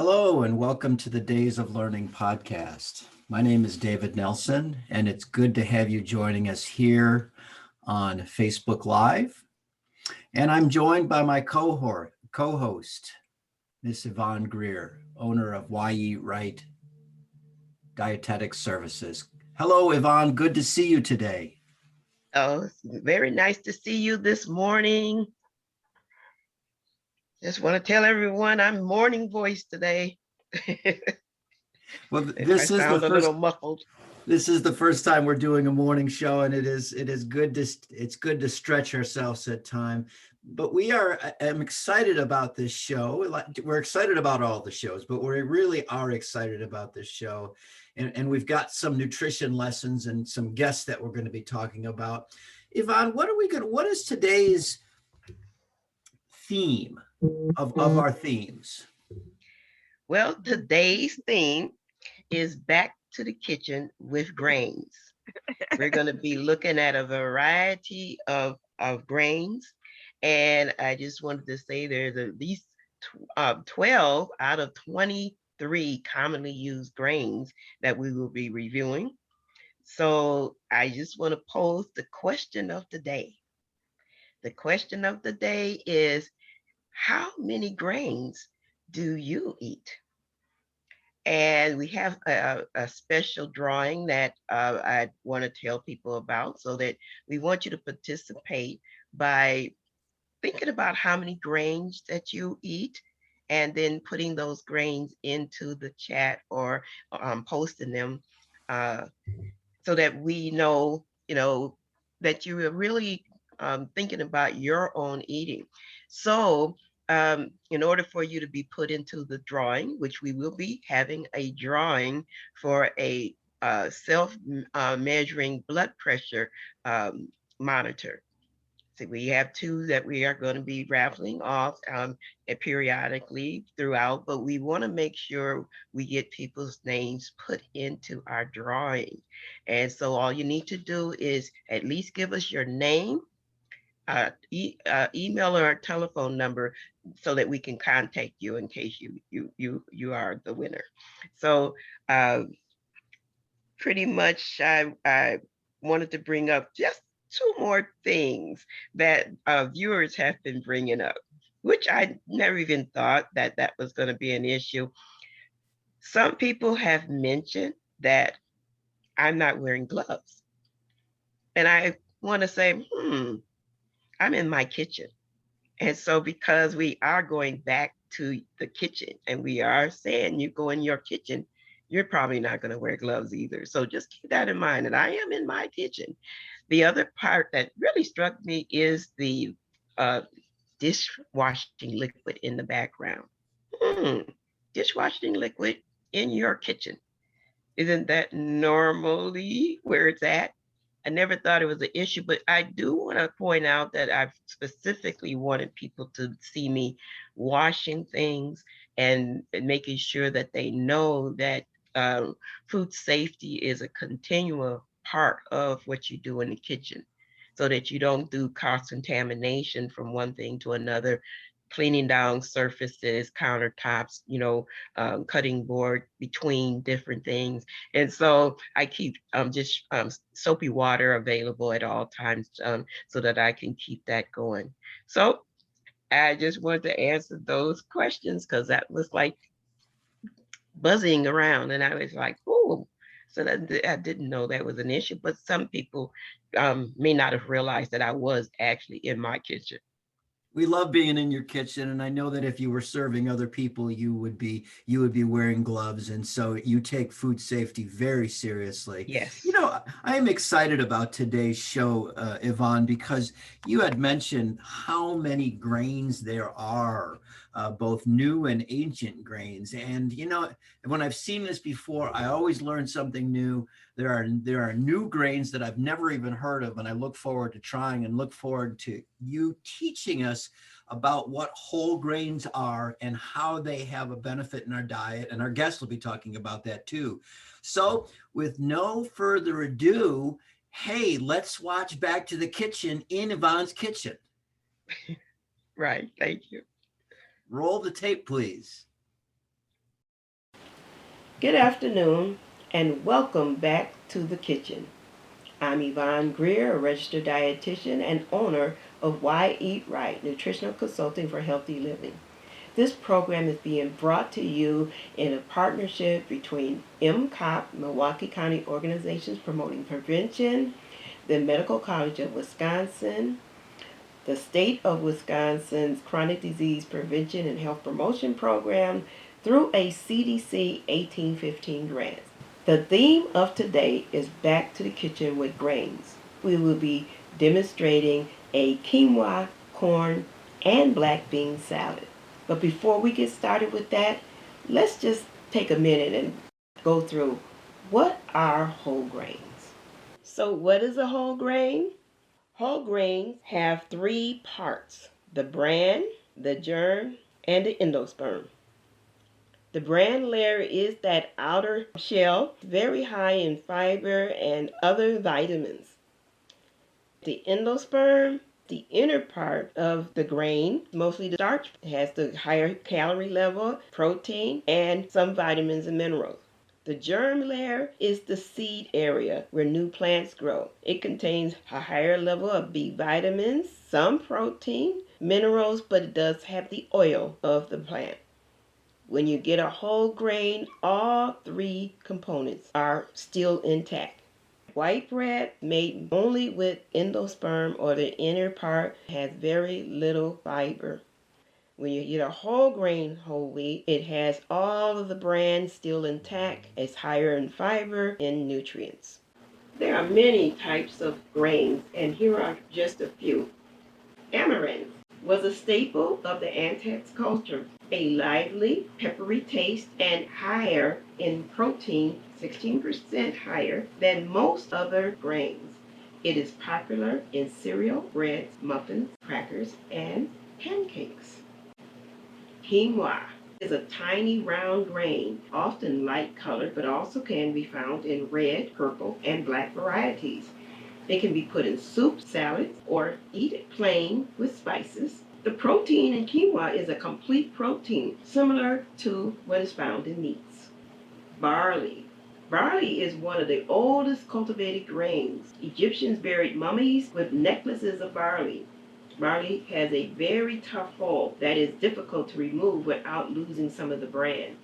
Hello, and welcome to the Days of Learning podcast. My name is David Nelson, and it's good to have you joining us here on Facebook Live. And I'm joined by my co-host, Miss Yvonne Greer, owner of Why Eat Right Dietetics Services. Hello, Yvonne. Good to see you today. Oh, it's very nice to see you this morning. Just want to tell everyone I'm morning voice today. Well, If I sound a little muffled. This is the first time we're doing a morning show, and it's good to stretch ourselves at time. But I'm excited about this show. We're excited about all the shows, but we really are excited about this show. And we've got some nutrition lessons and some guests that we're going to be talking about. Yvonne, what is today's theme of our themes? Well, today's theme is back to the kitchen with grains. We're going to be looking at a variety of grains. And I just wanted to say there's at least 12 out of 23 commonly used grains that we will be reviewing. So I just want to pose the question of the day. The question of the day is, how many grains do you eat? And we have a special drawing that I want to tell people about, so that we want you to participate by thinking about how many grains that you eat and then putting those grains into the chat or posting them uh, so that we know, that you are really thinking about your own eating. So in order for you to be put into the drawing, which we will be having a drawing for a self-measuring blood pressure monitor. So we have two that we are going to be raffling off periodically throughout, but we want to make sure we get people's names put into our drawing. And so all you need to do is at least give us your name, email or a telephone number, so that we can contact you in case you are the winner. So uh, pretty much I wanted to bring up just two more things that viewers have been bringing up, which I never even thought that that was going to be an issue. Some people have mentioned that I'm not wearing gloves. And I want to say, I'm in my kitchen. And so because we are going back to the kitchen and we are saying you go in your kitchen, you're probably not going to wear gloves either. So just keep that in mind. And I am in my kitchen. The other part that really struck me is the uh, dishwashing liquid in the background. Hmm, dishwashing liquid in your kitchen. Isn't that normally where it's at? I never thought it was an issue, but I do want to point out that I've specifically wanted people to see me washing things and making sure that they know that food safety is a continual part of what you do in the kitchen, so that you don't do cross contamination from one thing to another, cleaning down surfaces, countertops, cutting board between different things. And so I keep just soapy water available at all times, so that I can keep that going. So I just wanted to answer those questions because that was like buzzing around, and I was like, oh. So that I didn't know that was an issue, but some people may not have realized that I was actually in my kitchen. We love being in your kitchen, and I know that if you were serving other people, you would be wearing gloves, and so you take food safety very seriously. Yes. I am excited about today's show, Yvonne, because you had mentioned how many grains there are, both new and ancient grains. And when I've seen this before, I always learn something new. There are new grains that I've never even heard of, and I look forward to trying and look forward to you teaching us about what whole grains are and how they have a benefit in our diet. And our guests will be talking about that too. So with no further ado, hey, let's watch Back to the Kitchen in Yvonne's kitchen. Right. Thank you. Roll the tape, please. Good afternoon and welcome back to the kitchen. I'm Yvonne Greer, a registered dietitian and owner of Why Eat Right, Nutritional Consulting for Healthy Living. This program is being brought to you in a partnership between MCOP, Milwaukee County Organizations Promoting Prevention, the Medical College of Wisconsin, the State of Wisconsin's Chronic Disease Prevention and Health Promotion Program, through a CDC 1815 grant. The theme of today is Back to the Kitchen with Grains. We will be demonstrating a quinoa, corn, and black bean salad. But before we get started with that, let's just take a minute and go through what are whole grains. So what is a whole grain? Whole grains have three parts: the bran, the germ, and the endosperm. The bran layer is that outer shell, very high in fiber and other vitamins. The endosperm, the inner part of the grain, mostly the starch, has the higher calorie level, protein, and some vitamins and minerals. The germ layer is the seed area where new plants grow. It contains a higher level of B vitamins, some protein, minerals, but it does have the oil of the plant. When you get a whole grain, all three components are still intact. White bread made only with endosperm or the inner part has very little fiber. When you get a whole grain whole wheat, it has all of the bran still intact. It's higher in fiber and nutrients. There are many types of grains, and here are just a few. Amaranth was a staple of the Aztec culture, a lively, peppery taste and higher in protein, 16% higher than most other grains. It is popular in cereal, breads, muffins, crackers, and pancakes. Quinoa is a tiny round grain, often light colored, but also can be found in red, purple, and black varieties. They can be put in soup, salads, or eat it plain with spices. The protein in quinoa is a complete protein, similar to what is found in meats. Barley. Barley is one of the oldest cultivated grains. Egyptians buried mummies with necklaces of barley. Barley has a very tough hull that is difficult to remove without losing some of the bran.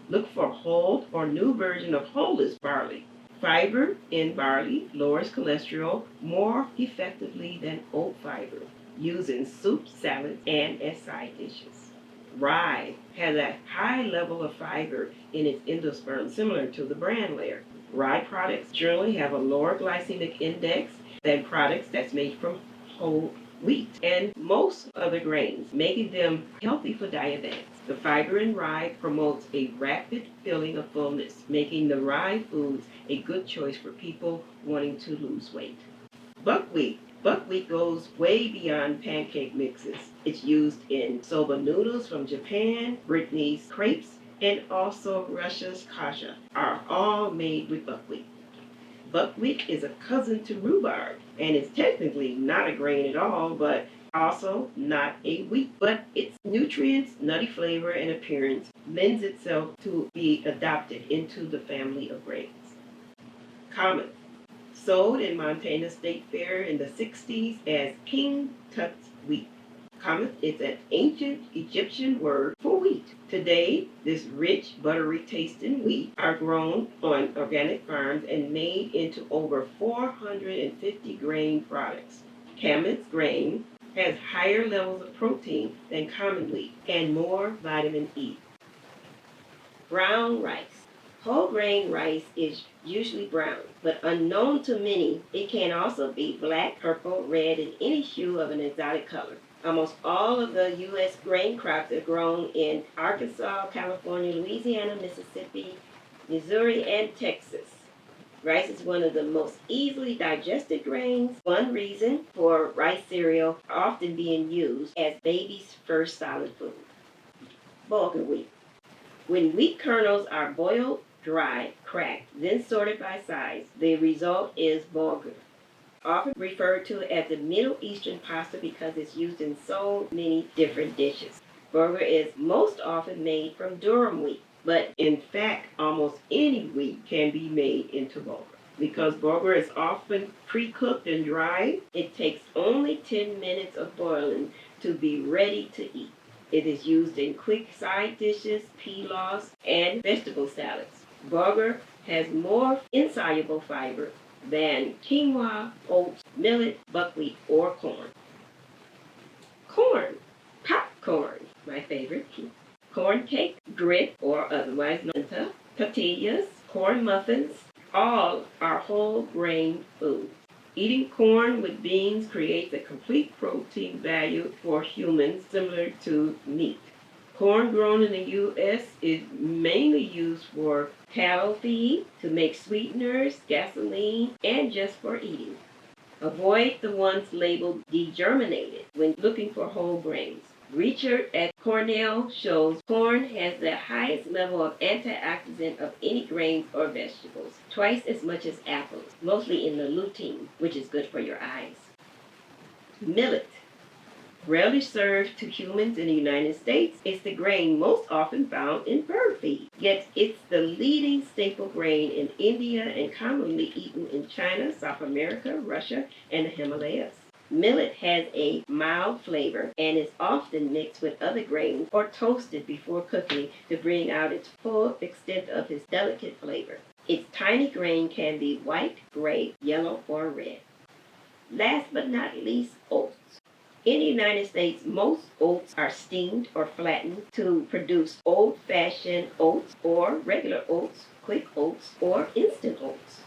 Look for whole or new version of wholeless barley. Fiber in barley lowers cholesterol more effectively than oat fiber, used in soups, salads, and as side dishes. Rye has a high level of fiber in its endosperm, similar to the bran layer. Rye products generally have a lower glycemic index than products that's made from whole wheat and most other grains, making them healthy for diabetics. The fiber in rye promotes a rapid feeling of fullness, making the rye foods a good choice for people wanting to lose weight. Buckwheat. Buckwheat goes way beyond pancake mixes. It's used in soba noodles from Japan, Brittany's crepes, and also Russia's kasha are all made with buckwheat. Buckwheat is a cousin to rhubarb and is technically not a grain at all, but also not a wheat. But its nutrients, nutty flavor, and appearance lends itself to be adopted into the family of grains. Comet. Sold in Montana State Fair in the 60s as King Tut's wheat. Cometh is an ancient Egyptian word for wheat. Today, this rich, buttery tasting wheat are grown on organic farms and made into over 450 grain products. Camet's grain has higher levels of protein than common wheat and more vitamin E. Brown rice. Whole grain rice is usually brown, but unknown to many, it can also be black, purple, red, and any hue of an exotic color. Almost all of the U.S. grain crops are grown in Arkansas, California, Louisiana, Mississippi, Missouri, and Texas. Rice is one of the most easily digested grains, one reason for rice cereal often being used as baby's first solid food. Bulgur wheat. When wheat kernels are boiled, dried, cracked, then sorted by size, the result is bulgur, often referred to as the Middle Eastern pasta because it's used in so many different dishes. Bulgur is most often made from durum wheat. But in fact, almost any wheat can be made into bulgur. Because bulgur is often pre-cooked and dried, it takes only 10 minutes of boiling to be ready to eat. It is used in quick side dishes, pilafs, and vegetable salads. Bulgur has more insoluble fiber than quinoa, oats, millet, buckwheat, or corn. Corn, popcorn, my favorite. Corn cake, grit, or otherwise known as tortillas, corn muffins, all are whole grain food. Eating corn with beans creates a complete protein value for humans similar to meat. Corn grown in the U.S. is mainly used for cattle feed, to make sweeteners, gasoline, and just for eating. Avoid the ones labeled degerminated when looking for whole grains. Research at Cornell shows corn has the highest level of antioxidant of any grains or vegetables, twice as much as apples, mostly in the lutein, which is good for your eyes. Millet. Rarely served to humans in the United States, it's the grain most often found in bird feed. Yet it's the leading staple grain in India and commonly eaten in China, South America, Russia, and the Himalayas. Millet has a mild flavor and is often mixed with other grains or toasted before cooking to bring out its full extent of its delicate flavor. Its tiny grain can be white, gray, yellow, or red. Last but not least, oats. In the United States, most oats are steamed or flattened to produce old-fashioned oats or regular oats, quick oats, or instant oats.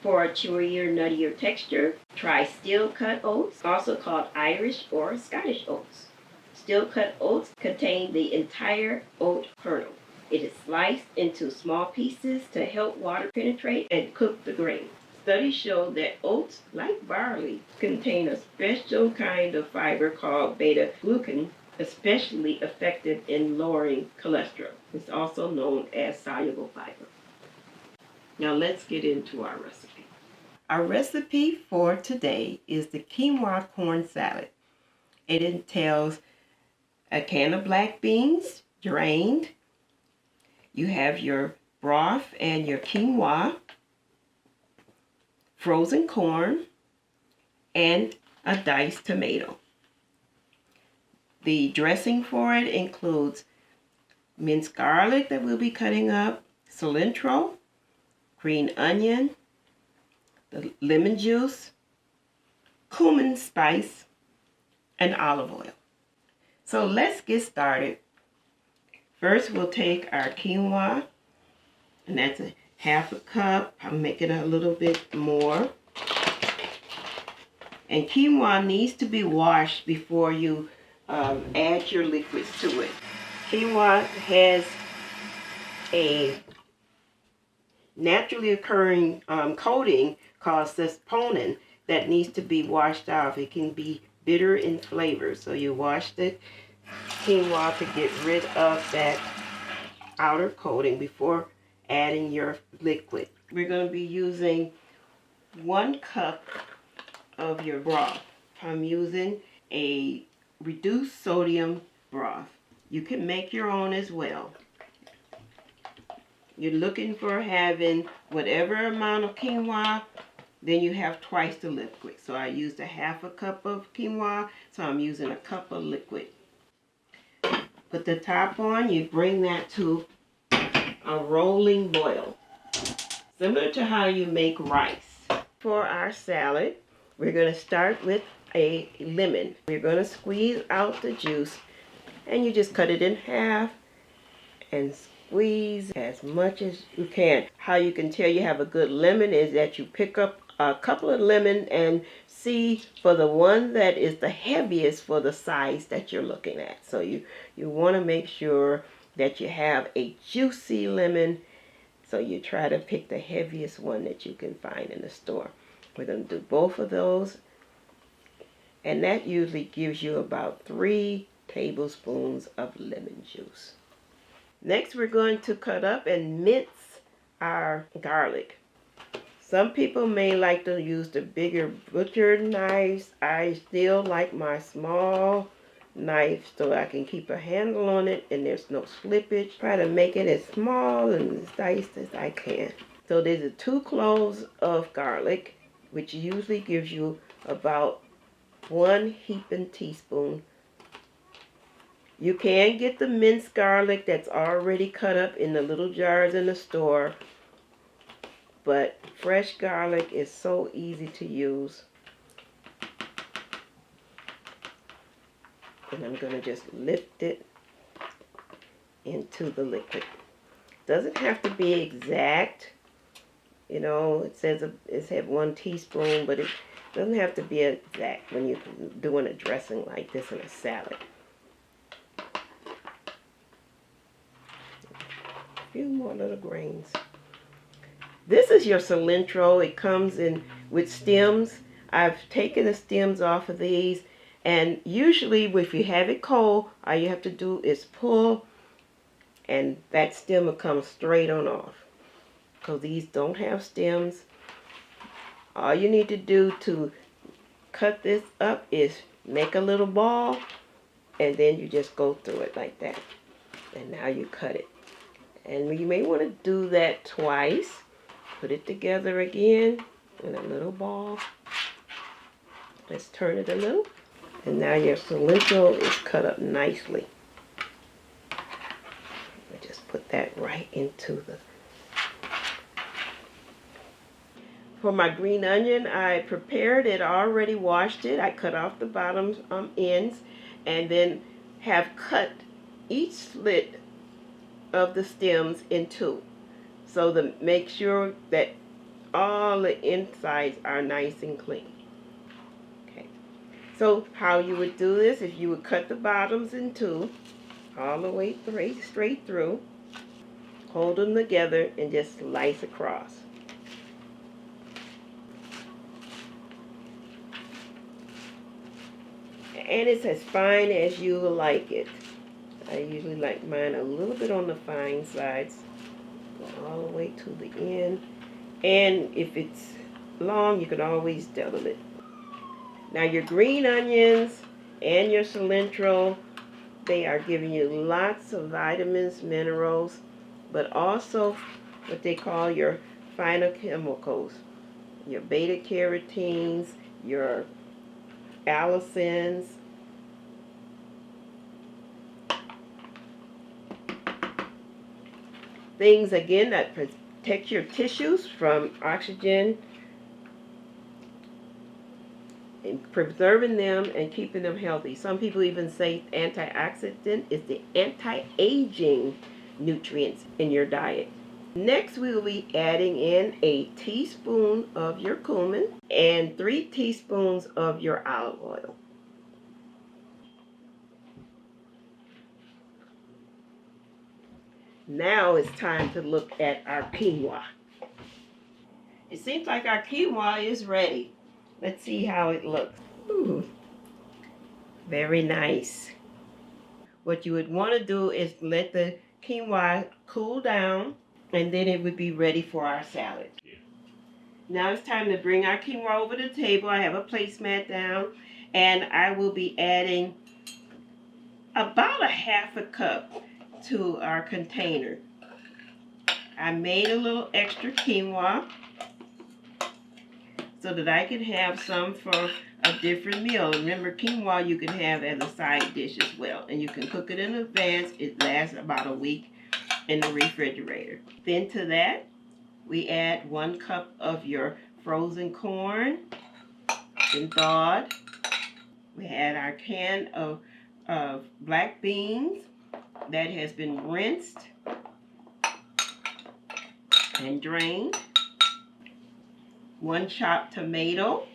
For a chewier, nuttier texture, try steel-cut oats, also called Irish or Scottish oats. Steel-cut oats contain the entire oat kernel. It is sliced into small pieces to help water penetrate and cook the grain. Studies show that oats, like barley, contain a special kind of fiber called beta-glucan, especially effective in lowering cholesterol. It's also known as soluble fiber. Now let's get into our recipe. Our recipe for today is the quinoa corn salad. It entails a can of black beans, drained. You have your broth and your quinoa, frozen corn, and a diced tomato. The dressing for it includes minced garlic that we'll be cutting up, cilantro, green onion, the lemon juice, cumin spice, and olive oil. So let's get started. First, we'll take our quinoa, and that's a half a cup. I'll make it a little bit more. And quinoa needs to be washed before you add your liquids to it. Quinoa has a naturally occurring coating called saponin that needs to be washed off. It can be bitter in flavor, so you wash the quinoa to get rid of that outer coating before adding your liquid. We're going to be using 1 cup of your broth. I'm using a reduced sodium broth. You can make your own as well. You're looking for having whatever amount of quinoa, then you have twice the liquid. So I used a half a cup of quinoa, so I'm using a cup of liquid. Put the top on, you bring that to a rolling boil, similar to how you make rice. For our salad, we're going to start with a lemon. We're going to squeeze out the juice, and you just cut it in half and squeeze as much as you can. How you can tell you have a good lemon is that you pick up a couple of lemons and see for the one that is the heaviest for the size that you're looking at. So you want to make sure that you have a juicy lemon, so you try to pick the heaviest one that you can find in the store. We're going to do both of those, and that usually gives you about 3 tablespoons of lemon juice. Next, we're going to cut up and mince our garlic. Some people may like to use the bigger butcher knives. I still like my small knife so I can keep a handle on it and there's no slippage. Try to make it as small and as diced as I can. So there's 2 cloves of garlic, which usually gives you about 1 heaping teaspoon. You can get the minced garlic that's already cut up in the little jars in the store, but fresh garlic is so easy to use. And I'm going to just lift it into the liquid. Doesn't have to be exact. You know, it says it's had 1 teaspoon, but it doesn't have to be exact when you're doing a dressing like this in a salad. A few more little grains. This is your cilantro. It comes in with stems. I've taken the stems off of these. And usually if you have it cold, all you have to do is pull and that stem will come straight on off. Because these don't have stems. All you need to do to cut this up is make a little ball and then you just go through it like that. And now you cut it. And you may want to do that twice. Put it together again in a little ball. Let's turn it a little. And now your cilantro is cut up nicely. I just put that right into the... For my green onion, I prepared it, already washed it. I cut off the bottom ends and then have cut each slit of the stems in 2. So to make sure that all the insides are nice and clean. So how you would do this, if you would cut the bottoms in 2, all the way straight through, hold them together and just slice across. And it's as fine as you like it. I usually like mine a little bit on the fine sides. Go all the way to the end. And if it's long, you can always double it. Now your green onions and your cilantro, they are giving you lots of vitamins, minerals, but also what they call your phytochemicals, your beta carotenes, your allicins. Things again that protect your tissues from oxygen, and preserving them and keeping them healthy. Some people even say antioxidant is the anti-aging nutrients in your diet. Next, we will be adding in a teaspoon of your cumin and 3 teaspoons of your olive oil. Now it's time to look at our quinoa. It seems like our quinoa is ready. Let's see how it looks. Ooh, very nice. What you would want to do is let the quinoa cool down and then it would be ready for our salad. Now it's time to bring our quinoa over to the table. I have a placemat down and I will be adding about a half a cup to our container. I made a little extra quinoa so that I can have some for a different meal. Remember, quinoa you can have as a side dish as well. And you can cook it in advance. It lasts about a week in the refrigerator. Then to that, we add 1 cup of your frozen corn and thawed. We add our can of black beans that has been rinsed and drained. 1 chopped tomato,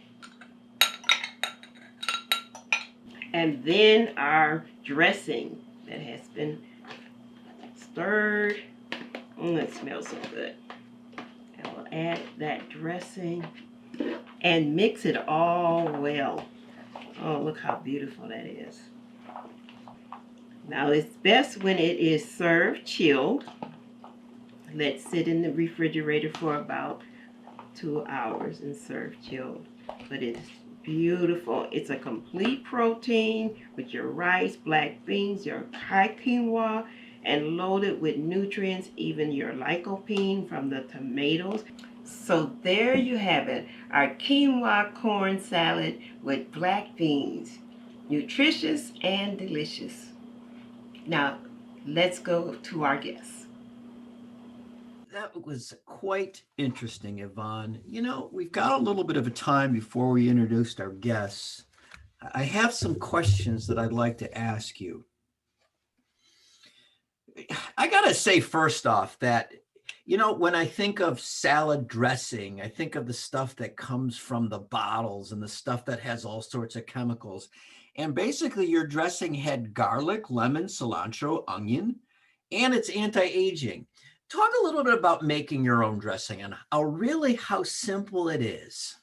and then our dressing that has been stirred. It smells so good. I will add that dressing and mix it all well. Oh, look how beautiful that is. Now it's best when it is served chilled. Let it sit in the refrigerator for about 2 hours and serve chilled. But it's Beautiful. It's a complete protein with your rice, black beans, your high quinoa, and loaded with nutrients, even your lycopene from the tomatoes. So there you have it, our quinoa corn salad with black beans. Nutritious and delicious. Now, let's go to our guests. That was quite interesting, Yvonne. We've got a little bit of a time before we introduced our guests. I have some questions that I'd like to ask you. I got to say, first off, that, when I think of salad dressing, I think of the stuff that comes from the bottles and the stuff that has all sorts of chemicals. And basically, your dressing had garlic, lemon, cilantro, onion, and it's anti-aging. Talk a little bit about making your own dressing and how simple it is.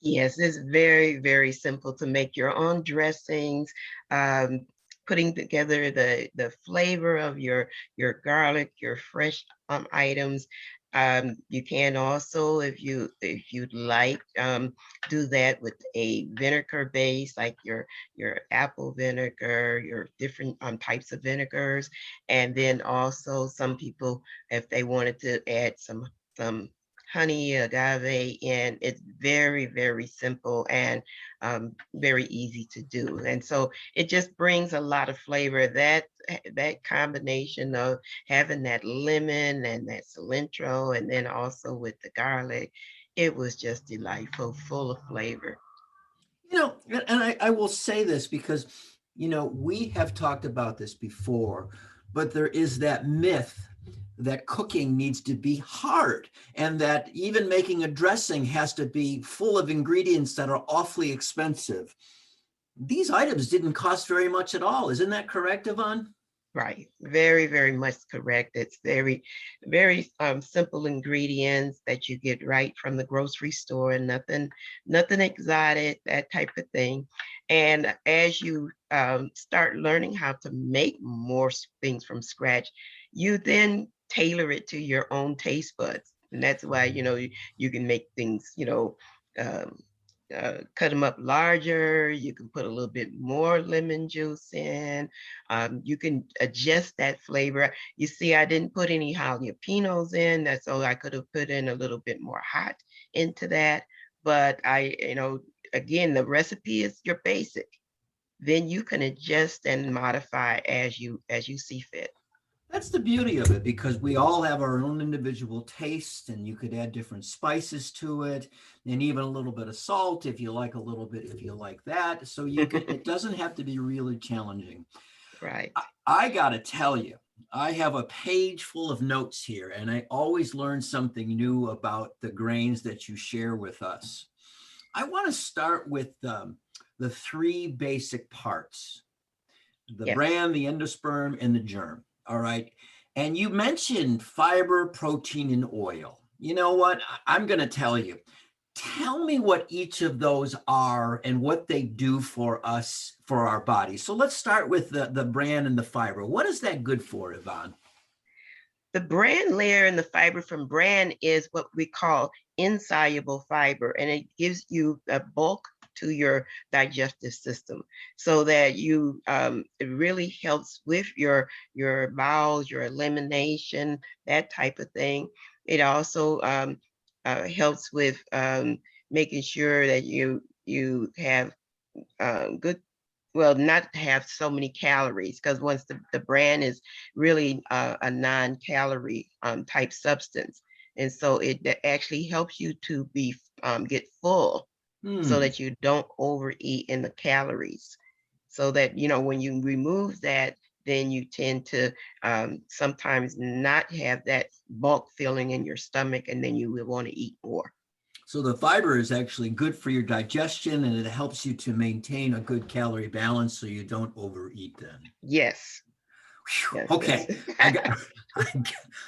Yes, it's very, very simple to make your own dressings. Um, Putting together the flavor of your garlic, your fresh items. You can also, if you'd like, do that with a vinegar base, like your apple vinegar, your different types of vinegars, and then also some people, if they wanted to add some honey, agave, and it's very, very simple and very easy to do. And so it just brings a lot of flavor. That combination of having that lemon and that cilantro, and then also with the garlic, it was just delightful, full of flavor. And I will say this because, we have talked about this before, but there is that myth that cooking needs to be hard and that even making a dressing has to be full of ingredients that are awfully expensive. These items didn't cost very much at all. Isn't that correct, Yvonne? Right. Very, very much correct. It's very, very simple ingredients that you get right from the grocery store, and nothing exotic, that type of thing. And as you start learning how to make more things from scratch, you then tailor it to your own taste buds. And that's why, you can make things, um, cut them up larger. You can put a little bit more lemon juice in. You can adjust that flavor. You see, I didn't put any jalapenos in, that's so I could have put in a little bit more hot into that. But again, the recipe is your basic. Then you can adjust and modify as you see fit. That's the beauty of it because we all have our own individual tastes and you could add different spices to it and even a little bit of salt if you like a little bit, if you like that. So it doesn't have to be really challenging. Right. I got to tell you, I have a page full of notes here and I always learn something new about the grains that you share with us. I want to start with the three basic parts: the Yes. bran, the endosperm, and the germ. All right. And you mentioned fiber, protein, and oil. You know what? I'm going to tell you. Tell me what each of those are and what they do for us, for our body. So let's start with the bran and the fiber. What is that good for, Yvonne? The bran layer and the fiber from bran is what we call insoluble fiber, and it gives you a bulk to your digestive system so that it really helps with your bowels, your elimination, that type of thing. It also helps with making sure that you have good, well, not have so many calories, because once the bran is really a non-calorie type substance. And so that actually helps you to get full so Hmm. that you don't overeat in the calories. So that, when you remove that, then you tend to sometimes not have that bulk feeling in your stomach, and then you will want to eat more. So the fiber is actually good for your digestion and it helps you to maintain a good calorie balance so you don't overeat then. Yes, Whew. yes, yes. Okay, I got.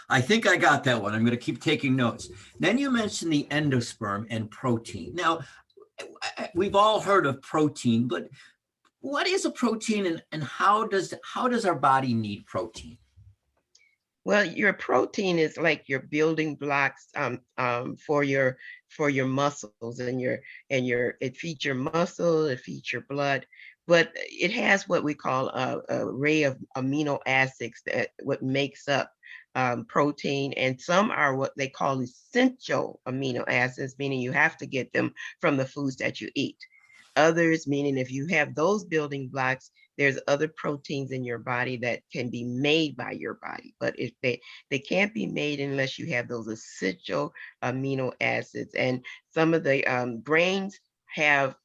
I think I got that one. I'm going to keep taking notes. Then you mentioned the endosperm and protein. Now, we've all heard of protein, but what is a protein and how does our body need protein? Well, your protein is like your building blocks for your muscles and your it feeds your muscle, it feeds your blood, but it has what we call a array of amino acids that what makes up protein, and some are what they call essential amino acids, meaning you have to get them from the foods that you eat. Others, meaning if you have those building blocks, there's other proteins in your body that can be made by your body. But if they can't be made unless you have those essential amino acids. And some of the grains have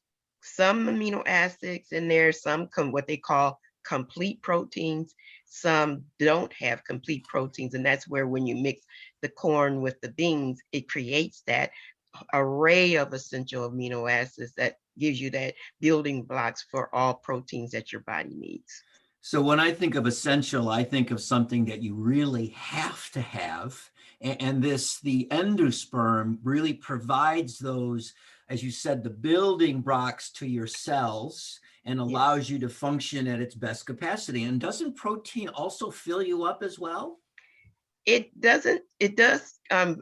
some amino acids in there, some what they call complete proteins. Some don't have complete proteins. And that's where when you mix the corn with the beans, it creates that array of essential amino acids that gives you that building blocks for all proteins that your body needs. So when I think of essential, I think of something that you really have to have. And this, the endosperm really provides those, as you said, the building blocks to your cells and Yes. allows you to function at its best capacity. And doesn't protein also fill you up as well? It doesn't, it does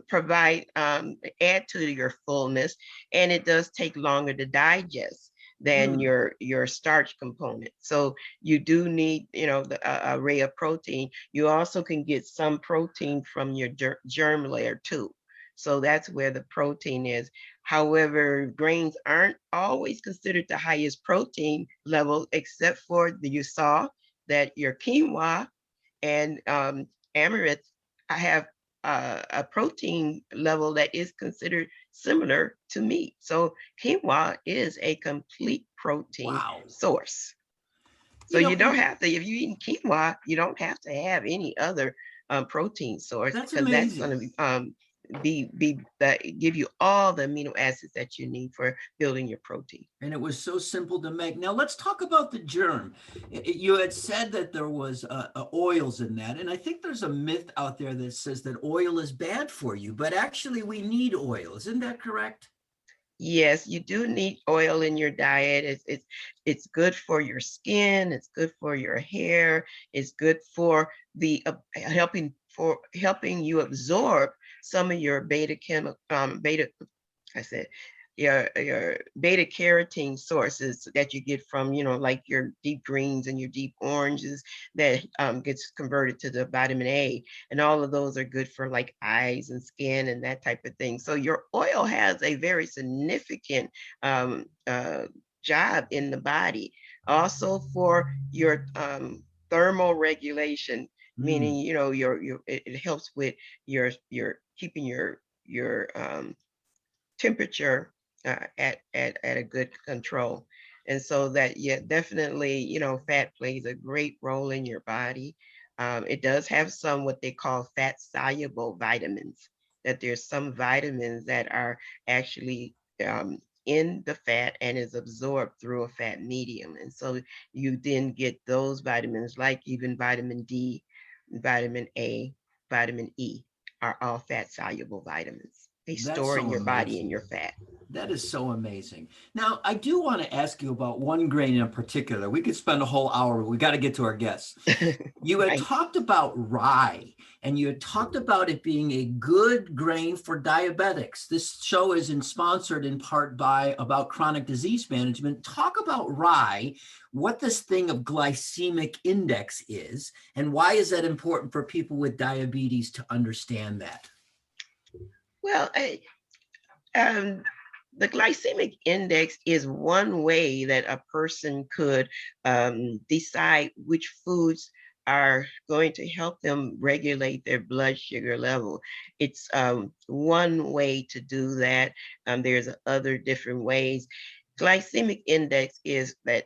provide, add to your fullness, and it does take longer to digest than Hmm. your starch component. So you do need, you know, the array of protein. You also can get some protein from your germ layer too. So that's where the protein is. However, grains aren't always considered the highest protein level, except for you saw that your quinoa and amaranth, I have a protein level that is considered similar to meat. So quinoa is a complete protein Wow. source. So You know, you don't have to, if you eat quinoa, you don't have to have any other protein source, that's because that's amazing. going to be that give you all the amino acids that you need for building your protein. And it was so simple to make. Now let's talk about the germ. You had said that there was oils in that, and I think there's a myth out there that says that oil is bad for you, but actually we need oil. Isn't that correct? Yes, you do need oil in your diet. It's good for your skin. It's good for your hair. It's good for the helping you absorb some of your beta, I said, your beta carotene sources that you get from, you know, like your deep greens and your deep oranges that gets converted to the vitamin A, and all of those are good for like eyes and skin and that type of thing. So your oil has a very significant um, uh, job in the body, also for your thermal regulation, meaning, Mm, you know, it helps with your keeping your temperature at a good control. And so that, yeah, definitely, you know, fat plays a great role in your body. It does have some what they call fat soluble vitamins, that there's some vitamins that are actually in the fat and is absorbed through a fat medium. And so you then get those vitamins like even vitamin D, vitamin A, vitamin E are all fat soluble vitamins. They that's store in so your body amazing. and your fat. That is so amazing. Now, I do want to ask you about one grain in particular. We could spend a whole hour, but we got to get to our guests. You had Right. talked about rye, and you had talked about it being a good grain for diabetics. This show is sponsored in part by About Chronic Disease Management. Talk about rye, what this thing of glycemic index is, and why is that important for people with diabetes to understand that? Well, um, the glycemic index is one way that a person could decide which foods are going to help them regulate their blood sugar level. It's one way to do that. There's other different ways. Glycemic index is that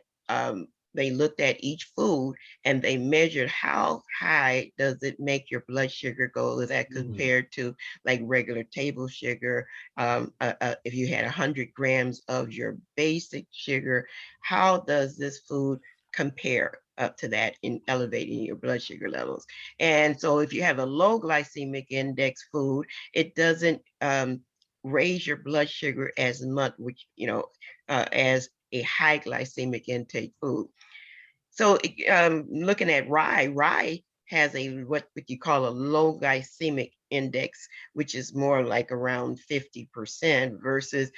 they looked at each food and they measured how high does it make your blood sugar go. Is that Mm, compared to like regular table sugar? If you had 100 grams of your basic sugar, how does this food compare up to that in elevating your blood sugar levels? And so if you have a low glycemic index food, it doesn't raise your blood sugar as much, which, you know, as a high glycemic intake food. So looking at rye has a what you call a low glycemic index, which is more like around 50% versus,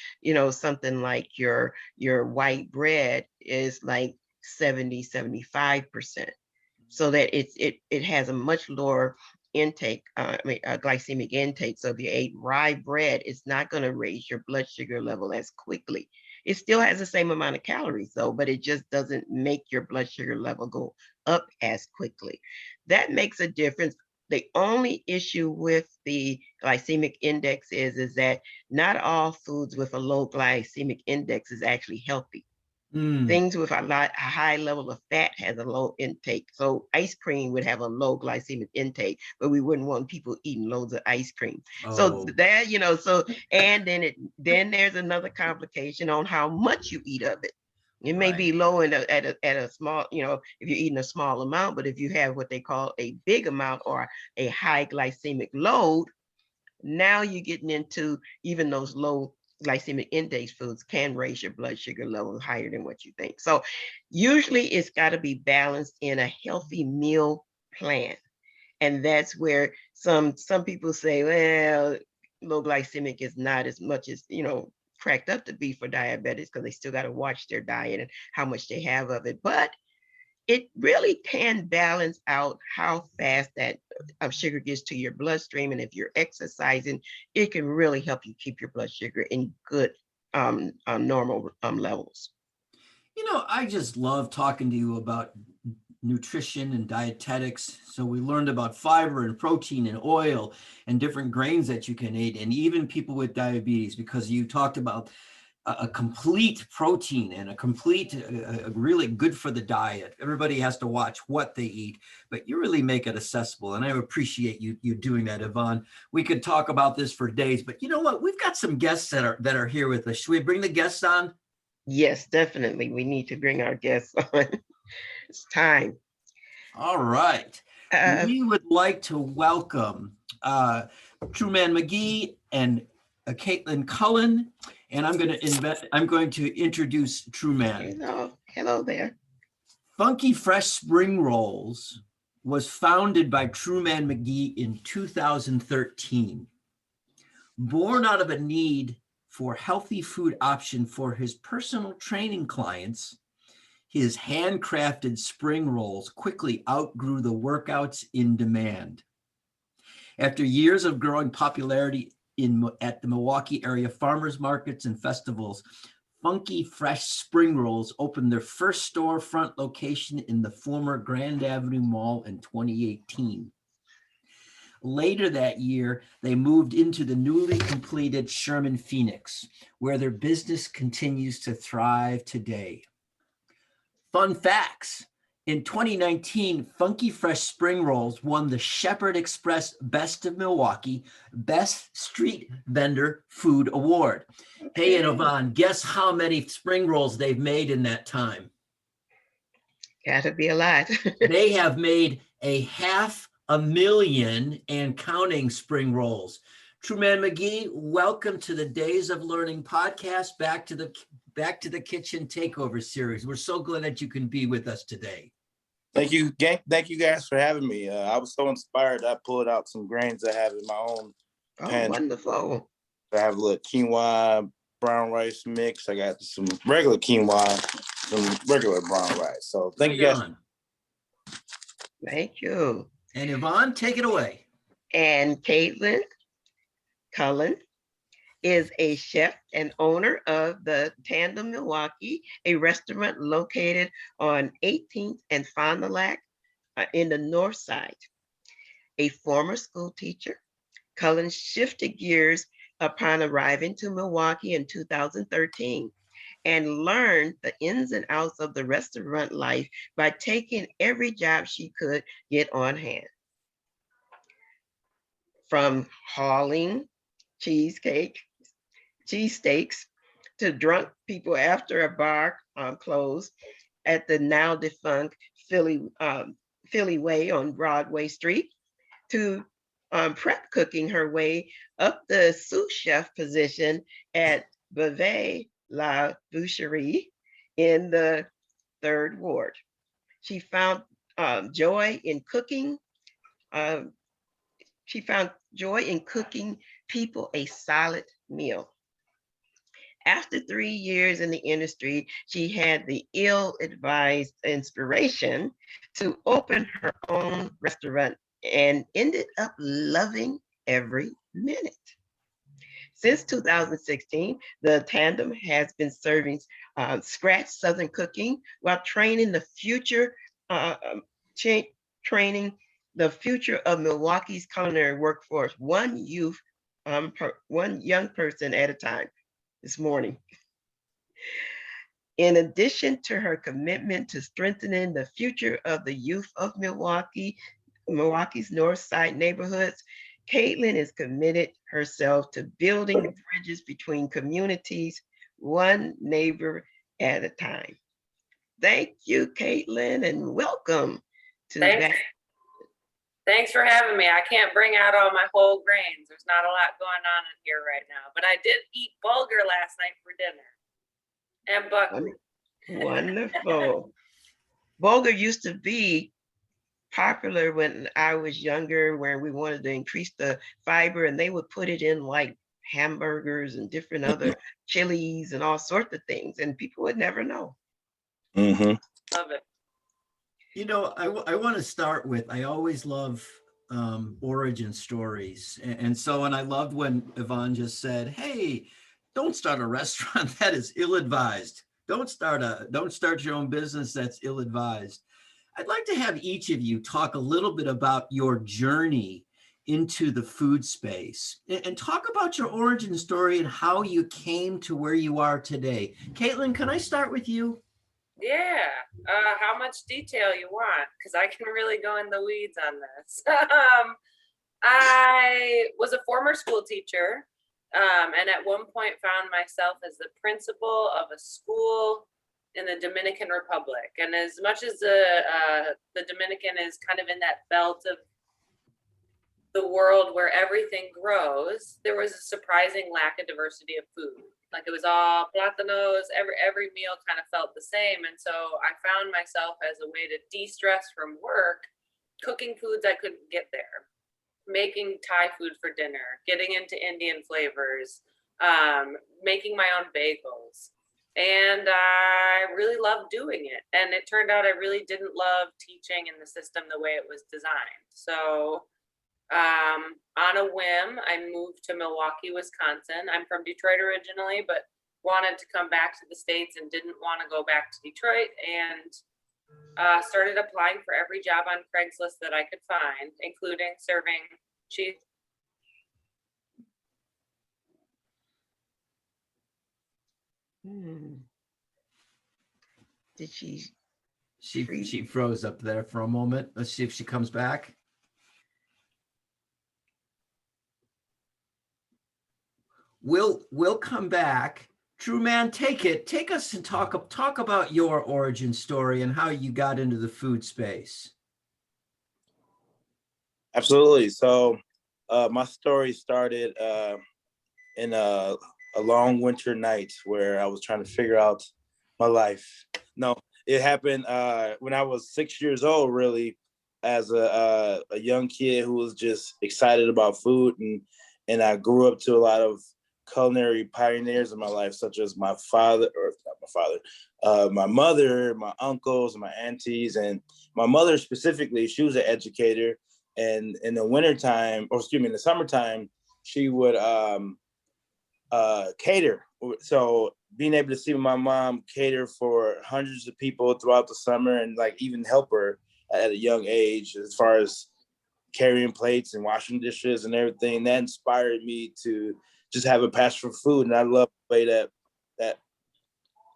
something like your white bread is like 70-75%. So that it has a much lower intake, glycemic intake. So if you ate rye bread, it's not going to raise your blood sugar level as quickly. It still has the same amount of calories though, but it just doesn't make your blood sugar level go up as quickly. That makes a difference. The only issue with the glycemic index is that not all foods with a low glycemic index is actually healthy. Mm. Things with a high level of fat has a low intake. So ice cream would have a low glycemic intake, but we wouldn't want people eating loads of ice cream. So Oh, that, and then there's another complication on how much you eat of it. It may right. be low at a small, if you're eating a small amount, but if you have what they call a big amount or a high glycemic load, now you're getting into even those low glycemic index foods can raise your blood sugar level higher than what you think. So usually it's got to be balanced in a healthy meal plan. And that's where some people say, well, low glycemic is not as much as, cracked up to be for diabetics because they still got to watch their diet and how much they have of it. But it really can balance out how fast that sugar gets to your bloodstream. And if you're exercising, it can really help you keep your blood sugar in good, normal levels. I just love talking to you about nutrition and dietetics. So we learned about fiber and protein and oil and different grains that you can eat, and even people with diabetes, because you talked about a complete protein and a complete, really good for the diet. Everybody has to watch what they eat, but you really make it accessible. And I appreciate you doing that, Yvonne. We could talk about this for days, but you know what? We've got some guests that are here with us. Should we bring the guests on? Yes, definitely. We need to bring our guests on. It's time. All right. Uh, We would like to welcome Truman McGee and Caitlin Cullen, and I'm going to introduce Truman. hello there. Funky Fresh Spring Rolls was founded by Truman McGee in 2013. Born out of a need for healthy food option for his personal training clients, his handcrafted spring rolls quickly outgrew the workouts in demand. After years of growing popularity at the Milwaukee area farmers markets and festivals, Funky Fresh Spring Rolls opened their first storefront location in the former Grand Avenue Mall in 2018. Later that year, they moved into the newly completed Sherman Phoenix, where their business continues to thrive today. Fun facts. In 2019, Funky Fresh Spring Rolls won the Shepherd Express Best of Milwaukee Best Street Vendor Food Award. Hey, and Yvonne, guess how many spring rolls they've made in that time? Gotta be a lot. They have made 500,000 and counting spring rolls. Truman McGee, welcome to the Days of Learning podcast, back to the Kitchen Takeover series. We're so glad that you can be with us today. Thank you, gang. Thank you guys for having me. I was so inspired. I pulled out some grains I have in my own Oh, wonderful. I have a little quinoa, brown rice mix. I got some regular quinoa, some regular brown rice. So thank you guys. Thank you. And Yvonne, take it away. And Caitlin Cullen is a chef and owner of the Tandem Milwaukee, a restaurant located on 18th and Fond du Lac in the north side. A former school teacher, Cullen shifted gears upon arriving to Milwaukee in 2013 and learned the ins and outs of the restaurant life by taking every job she could get on hand. From hauling cheesesteaks to drunk people after a bar closed at the now defunct Philly Way on Broadway Street, to prep cooking her way up the sous chef position at Beauvais La Boucherie in the Third Ward. She found joy in cooking she found joy in cooking people a solid meal. After 3 years in the industry, she had the ill-advised inspiration to open her own restaurant and ended up loving every minute. Since 2016, the Tandem has been serving scratch Southern cooking while training the future, training the future of Milwaukee's culinary workforce, one young person at a time this morning. In addition to her commitment to strengthening the future of the youth of Milwaukee's North Side neighborhoods, Caitlin is committed herself to building bridges between communities, one neighbor at a time. Thank you, Caitlin, and welcome to that. Thanks for having me. I can't bring out all my whole grains. There's not a lot going on in here right now, but I did eat bulgur last night for dinner and buckwheat. Wonderful. Bulgur used to be popular when I was younger, where we wanted to increase the fiber, and they would put it in like hamburgers and different other chilies and all sorts of things, and people would never know. Mm-hmm. Love it. You know, I want to start with, I always love origin stories. And so, and I loved when Yvonne just said, hey, don't start a restaurant. That is ill-advised. Don't start your own business. That's ill-advised. I'd like to have each of you talk a little bit about your journey into the food space and talk about your origin story and how you came to where you are today. Caitlin, can I start with you? Yeah. How much detail you want? Because I can really go in the weeds on this. I was a former school teacher, and at one point found myself as the principal of a school in the Dominican Republic. And as much as the Dominican is kind of in that belt of the world where everything grows, there was a surprising lack of diversity of food. Like it was all plátanos, every meal kind of felt the same. And so I found myself as a way to de-stress from work, cooking foods I couldn't get there, making Thai food for dinner, getting into Indian flavors, making my own bagels. And I really loved doing it. And it turned out I really didn't love teaching in the system the way it was designed. So on a whim, I moved to Milwaukee, Wisconsin. I'm from Detroit originally, but wanted to come back to the States and didn't want to go back to Detroit, and started applying for every job on Craigslist that I could find, including serving cheese. Did she froze up there for a moment. Let's see if she comes back. We'll come back. Truman, take us and talk about your origin story and how you got into the food space. Absolutely. So my story started in a long winter night where I was trying to figure out my life. No, it happened when I was 6 years old, really, as a young kid who was just excited about food. And I grew up to a lot of culinary pioneers in my life, such as my father, or not my father, my mother, my uncles, my aunties, and my mother specifically. She was an educator, and in the wintertime, or excuse me, in the summertime, she would cater. So being able to see my mom cater for hundreds of people throughout the summer, and like even help her at a young age as far as carrying plates and washing dishes and everything, that inspired me to just have a passion for food. And I love the way that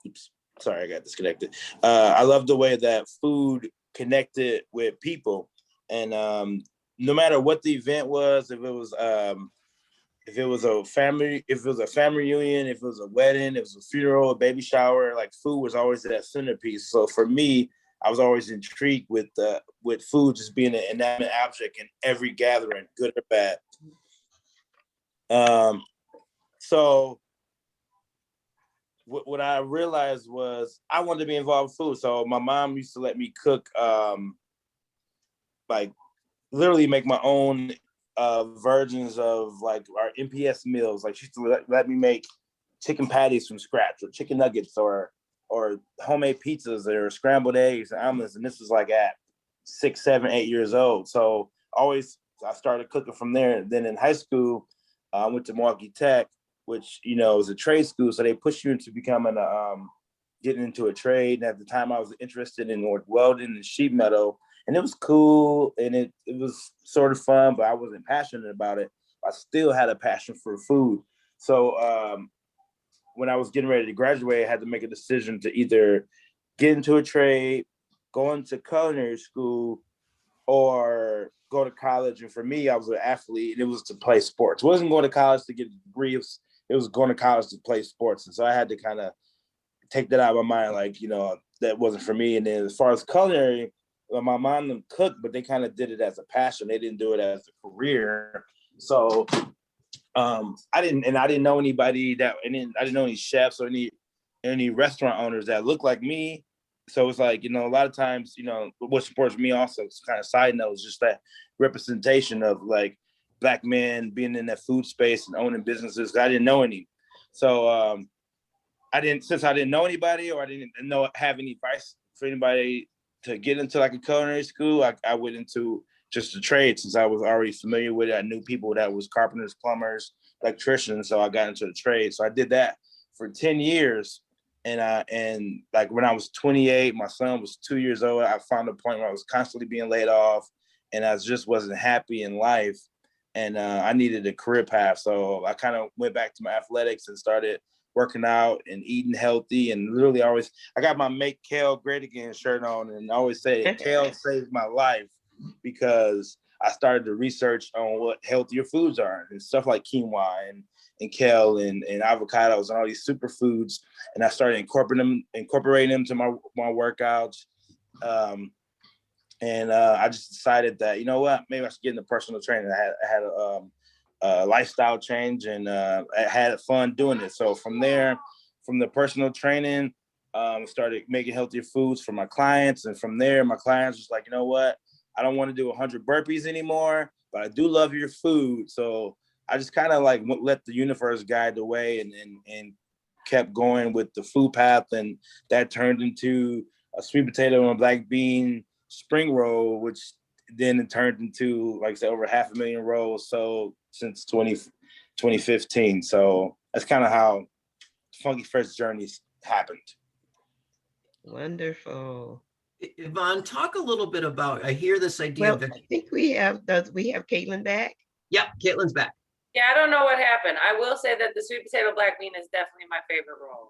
oops, sorry, I got disconnected. I love the way that food connected with people. And no matter what the event was, if it was a family reunion, if it was a wedding, if it was a funeral, a baby shower, like food was always that centerpiece. So for me, I was always intrigued with food just being an inanimate object in every gathering, good or bad. So what I realized was I wanted to be involved with food. So my mom used to let me cook like literally make my own versions of like our MPS meals. Like she used to let me make chicken patties from scratch, or chicken nuggets, or homemade pizzas, or scrambled eggs and omelets. And this was like at 6, 7, 8 years old. So I started cooking from there. Then in high school, I went to Milwaukee Tech, which, you know, is a trade school. So they push you into becoming getting into a trade. And at the time I was interested in welding and sheet metal, and it was cool. And it was sort of fun, but I wasn't passionate about it. I still had a passion for food. So when I was getting ready to graduate, I had to make a decision to either get into a trade, go into culinary school, or go to college. And for me, I was an athlete, and it was to play sports. It wasn't going to college to get a degree. It was going to college to play sports. And so I had to kind of take that out of my mind, like, you know, that wasn't for me. And then as far as culinary, well, my mom them cooked, but they kind of did it as a passion. They didn't do it as a career. So I didn't know anybody I didn't know any chefs or any restaurant owners that looked like me. So it's like, you know, a lot of times, you know, what supports me also, it's kind of side note, is just that representation of like Black men being in that food space and owning businesses. I didn't know any. So since I didn't know anybody, or I didn't have any advice for anybody to get into like a culinary school, I went into just a trade, since I was already familiar with it. I knew people that was carpenters, plumbers, electricians. So I got into the trade. So I did that for 10 years. And like when I was 28, my son was 2 years old. I found a point where I was constantly being laid off, and I just wasn't happy in life. And I needed a career path. So I kind of went back to my athletics and started working out and eating healthy. And literally I got my Make Kale Great Again shirt on, and I always say kale saved my life, because I started to research on what healthier foods are, and stuff like quinoa and kale and avocados and all these superfoods. And I started incorporating them to my workouts. I just decided that, you know what, maybe I should get into personal training. I had a lifestyle change, and I had fun doing it. So from there, from the personal training, started making healthier foods for my clients. And from there, my clients was like, you know what, I don't want to do 100 burpees anymore, but I do love your food. So I just kind of like let the universe guide the way, and kept going with the food path. And that turned into a sweet potato and a black bean spring roll, which then it turned into, like I said, over 500,000 rolls sold since 2015. So that's kind of how Funky Fresh Journeys happened. Wonderful. Yvonne, talk a little bit about, I hear this idea Well, I think we have Caitlin back? Yep, Caitlin's back. Yeah, I don't know what happened. I will say that the sweet potato black bean is definitely my favorite roll.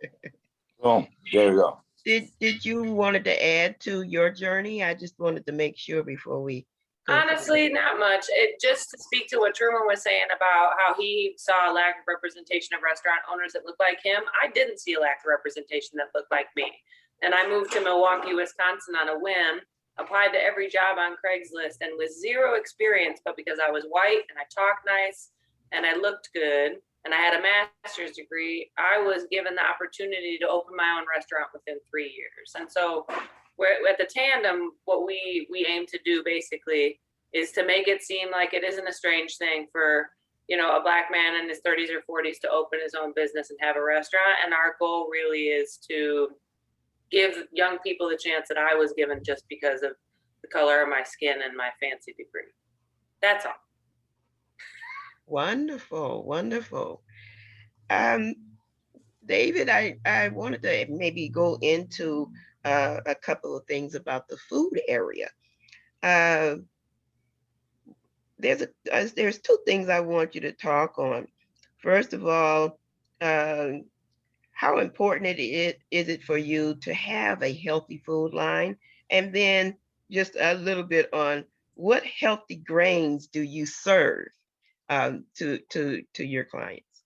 Boom, there we go. Did you wanted to add to your journey? I just wanted to make sure before we honestly, not much. It just to speak to what Truman was saying about how he saw a lack of representation of restaurant owners that looked like him. I didn't see a lack of representation that looked like me. And I moved to Milwaukee, Wisconsin on a whim, applied to every job on Craigslist, and with zero experience, but because I was white and I talked nice and I looked good and I had a master's degree, I was given the opportunity to open my own restaurant within 3 years. And so we're at the Tandem, what we aim to do basically is to make it seem like it isn't a strange thing for, you know, a Black man in his 30s or 40s to open his own business and have a restaurant. And our goal really is to give young people the chance that I was given just because of the color of my skin and my fancy degree. That's all. Wonderful, wonderful. David, I wanted to maybe go into a couple of things about the food area. There's two things I want you to talk on. First of all, how important is it for you to have a healthy food line? And then just a little bit on what healthy grains do you serve to your clients?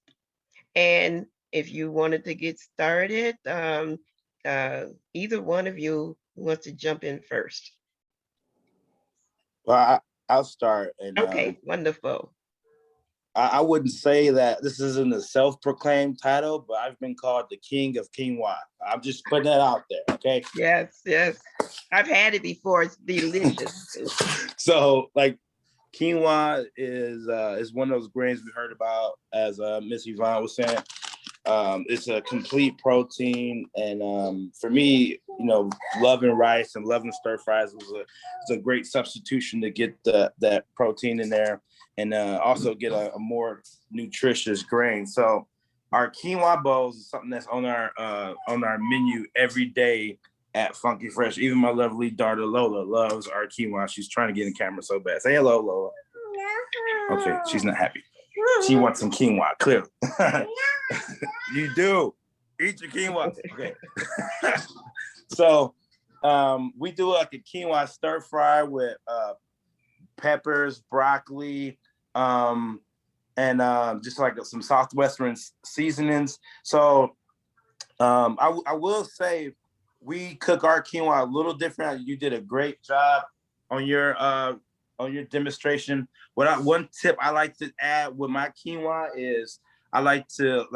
And if you wanted to get started, either one of you wants to jump in first. Well, I'll start. And okay, wonderful. I wouldn't say that this isn't a self-proclaimed title, but I've been called the king of quinoa. I'm just putting that out there, okay? Yes. I've had it before. It's delicious. So, like, Quinoa is one of those grains we heard about, as Miss Yvonne was saying. It's a complete protein, and for me, loving rice and loving stir fries was a great substitution to get that protein in there, and also get a more nutritious grain. So our quinoa bowls is something that's on our menu every day at Funky Fresh. Even my lovely daughter Lola loves our quinoa. She's trying to get in the camera so bad. Say hello, Lola. Okay, she's not happy. She wants some quinoa, clearly. You do. Eat your quinoa. Okay. So we do like a quinoa stir fry with peppers, broccoli, and just like some Southwestern seasonings. So I will say we cook our quinoa a little different. You did a great job on your demonstration. One tip I like to add with my quinoa is I like to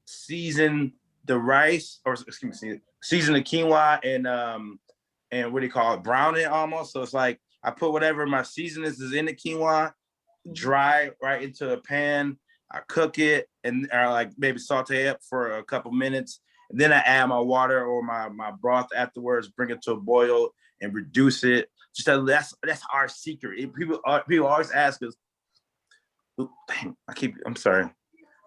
season the rice, or excuse me, season the quinoa and what do you call it? Brown it almost. So it's like I put whatever my seasonings is in the quinoa, dry right into a pan. I cook it and maybe saute it for a couple minutes. And then I add my water or my broth afterwards, bring it to a boil and reduce it. That's our secret. People always ask us. Ooh, dang, I'm sorry.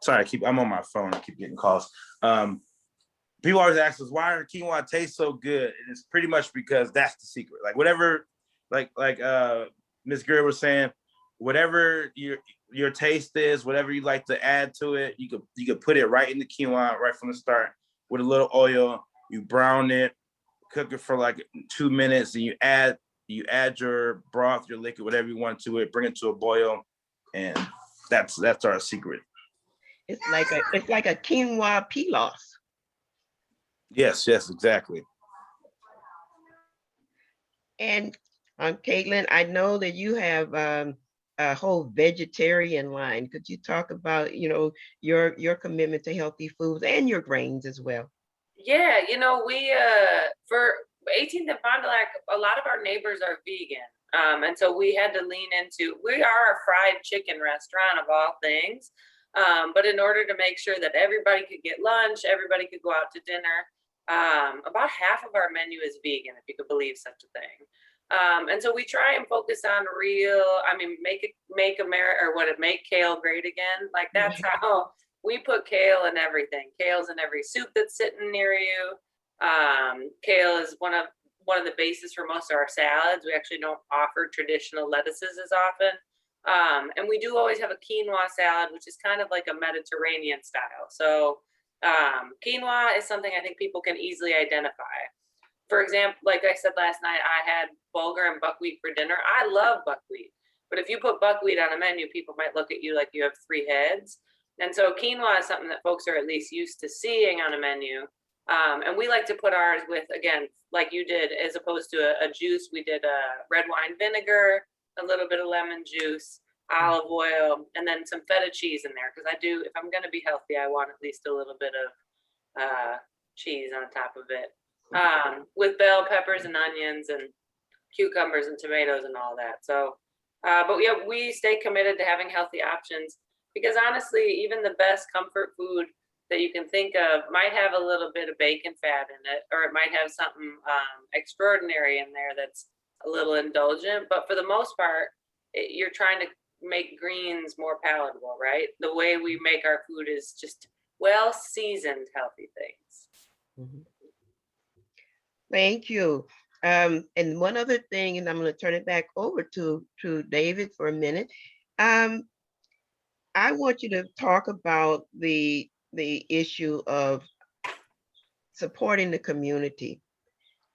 I'm on my phone. I keep getting calls. People always ask us why our quinoa tastes so good, and it's pretty much because that's the secret. Like whatever, like Miss Greer was saying, whatever your taste is, whatever you like to add to it, you could put it right in the quinoa right from the start with a little oil. You brown it, cook it for like 2 minutes, and you add your broth, your liquid, whatever you want to it, bring it to a boil, and that's our secret. It's like a quinoa pilaf. Yes, exactly. And Caitlin, I know that you have a whole vegetarian line. Could you talk about your commitment to healthy foods and your grains as well? Yeah, we for 18th and Fond du Lac, a lot of our neighbors are vegan. And so we had to lean into, we are a fried chicken restaurant of all things. But in order to make sure that everybody could get lunch, everybody could go out to dinner, about half of our menu is vegan, if you could believe such a thing. And so we try and focus on make kale great again. Like that's how we put kale in everything. Kale's in every soup that's sitting near you. Kale is one of the bases for most of our salads. We actually don't offer traditional lettuces as often. And we do always have a quinoa salad, which is kind of like a Mediterranean style. So quinoa is something I think people can easily identify. For example, like I said last night, I had bulgur and buckwheat for dinner. I love buckwheat, but if you put buckwheat on a menu, people might look at you like you have 3 heads. And so quinoa is something that folks are at least used to seeing on a menu. And we like to put ours with, again, like you did, as opposed to a juice, we did a red wine vinegar, a little bit of lemon juice, olive oil, and then some feta cheese in there. Because if I'm going to be healthy, I want at least a little bit of cheese on top of it. With bell peppers and onions and cucumbers and tomatoes and all that. So, but yeah, we stay committed to having healthy options, because honestly, even the best comfort food that you can think of might have a little bit of bacon fat in it, or it might have something extraordinary in there that's a little indulgent. But for the most part, you're trying to make greens more palatable, right? The way we make our food is just well seasoned, healthy things. Mm-hmm. Thank you. And one other thing, and I'm going to turn it back over to David for a minute. I want you to talk about the issue of supporting the community.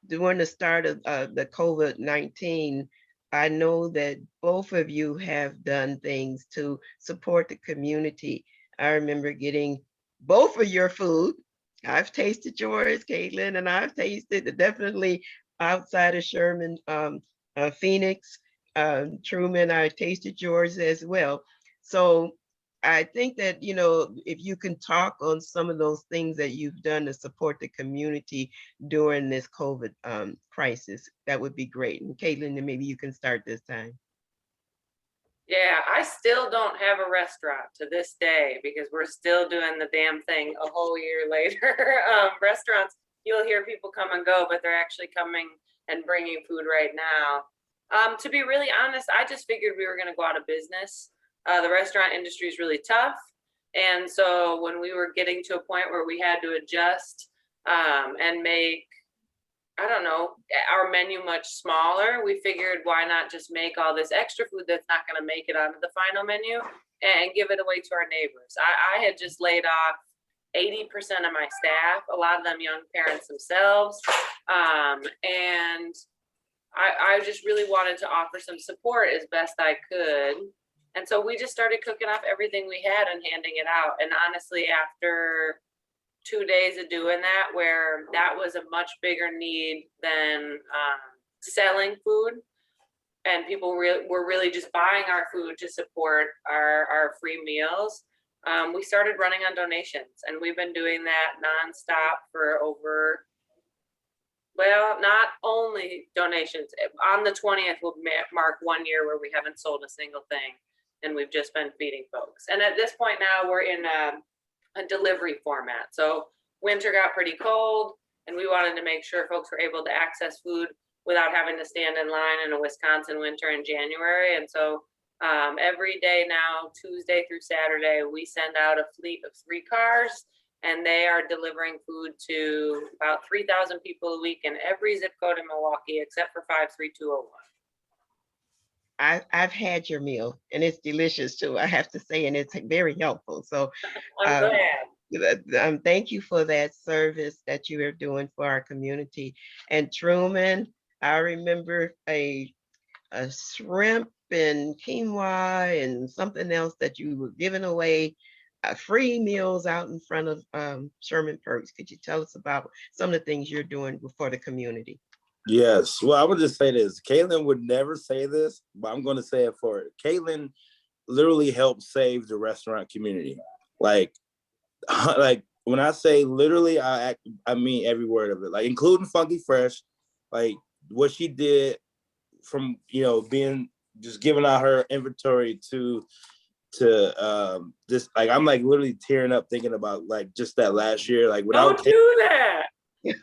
During the start of the COVID-19, I know that both of you have done things to support the community. I remember getting both of your food. I've tasted yours, Caitlin, and I've tasted definitely outside of Sherman, Phoenix, Truman, I tasted yours as well. So I think that, if you can talk on some of those things that you've done to support the community during this COVID crisis, that would be great. And Caitlin, then maybe you can start this time. Yeah, I still don't have a restaurant to this day because we're still doing the damn thing a whole year later. Restaurants, you'll hear people come and go, but they're actually coming and bringing food right now. To be really honest, I just figured we were going to go out of business. The restaurant industry is really tough. And so when we were getting to a point where we had to adjust and make, I don't know, our menu much smaller, we figured why not just make all this extra food that's not going to make it onto the final menu and give it away to our neighbors. I had just laid off 80% of my staff, a lot of them young parents themselves. And I just really wanted to offer some support as best I could. And so we just started cooking up everything we had and handing it out. And honestly, after 2 days of doing that, where that was a much bigger need than selling food, and people were really just buying our food to support our free meals, we started running on donations, and we've been doing that nonstop for over, well, not only donations. On the 20th, we'll mark 1 year where we haven't sold a single thing, and we've just been feeding folks. And at this point now, we're in a delivery format. So winter got pretty cold, and we wanted to make sure folks were able to access food without having to stand in line in a Wisconsin winter in January. And so every day now, Tuesday through Saturday, we send out a fleet of 3 cars, and they are delivering food to about 3,000 people a week in every zip code in Milwaukee, except for 53201. I've had your meal, and it's delicious too, I have to say, and it's very helpful. So I'm glad. thank you for that service that you are doing for our community. And Truman, I remember a shrimp and quinoa and something else that you were giving away, free meals out in front of Sherman Perks. Could you tell us about some of the things you're doing for the community? Yes. Well, I would just say this. Caitlin would never say this, but I'm going to say it for her. Caitlin literally helped save the restaurant community. Like when I say literally, I mean every word of it. Like including Funky Fresh, like what she did from being just giving out her inventory to this. Like I'm like literally tearing up thinking about like just that last year. Like without Don't do that.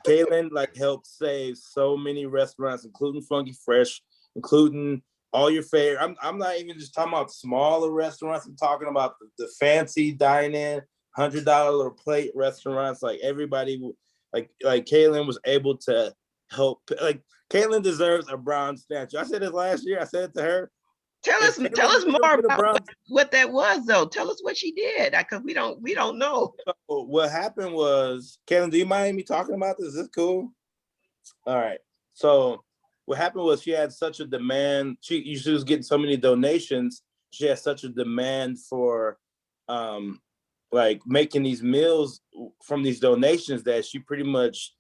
Caitlin like helped save so many restaurants, including Funky Fresh, including all your favorite. I'm not even just talking about smaller restaurants. I'm talking about the fancy dine-in, $100 plate restaurants. Like everybody, like Caitlin was able to help. Like Caitlin deserves a bronze statue. I said it last year. I said it to her. Tell us more about what that was, though. Tell us what she did, because we don't know. So what happened was, Caitlin, do you mind me talking about this? Is this cool? All right. So what happened was she had such a demand. She was getting so many donations. She had such a demand for like making these meals from these donations that she pretty much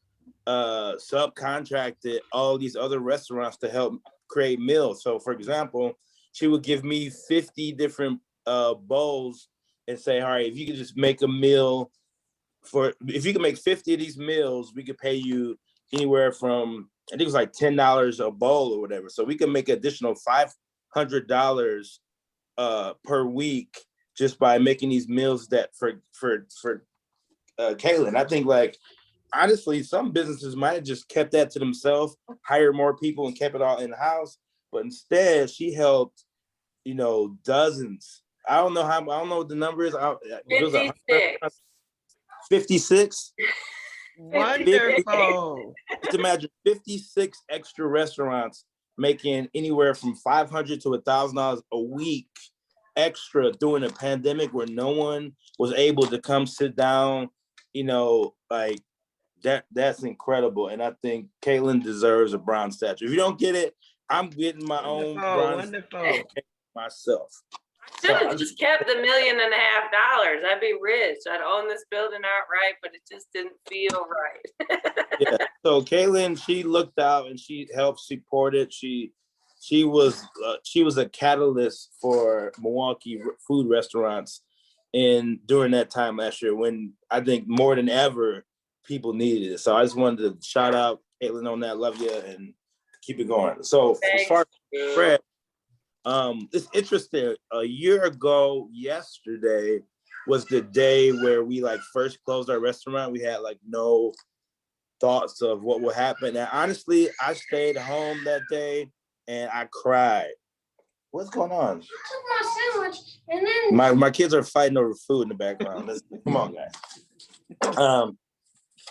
subcontracted all these other restaurants to help create meals. So for example, she would give me 50 different bowls and say, all right, if you could just make a meal if you can make 50 of these meals, we could pay you anywhere from, I think it was like $10 a bowl or whatever. So we can make additional $500 per week just by making these meals that for Caitlin. I think like, honestly, some businesses might have just kept that to themselves, hired more people and kept it all in the house. But instead, she helped, dozens. I don't know what the number is. 56. 56. Wonderful. Just imagine 56 extra restaurants making anywhere from $500 to $1,000 a week extra during a pandemic where no one was able to come sit down. Like that's incredible. And I think Caitlin deserves a bronze statue. If you don't get it, I'm getting my own bronze myself. I should have just kept the $1.5 million. I'd be rich. I'd own this building outright, but it just didn't feel right. Yeah. So Caitlin, she looked out and she helped support it. She was a catalyst for Milwaukee food restaurants during that time last year when I think more than ever people needed it. So I just wanted to shout out Caitlin on that. Love you and keep it going. So as far as Fred, It's interesting. A year ago, yesterday was the day where we like first closed our restaurant. We had like no thoughts of what would happen. And honestly, I stayed home that day and I cried. What's going on? I took my sandwich and then my kids are fighting over food in the background. Come on, guys.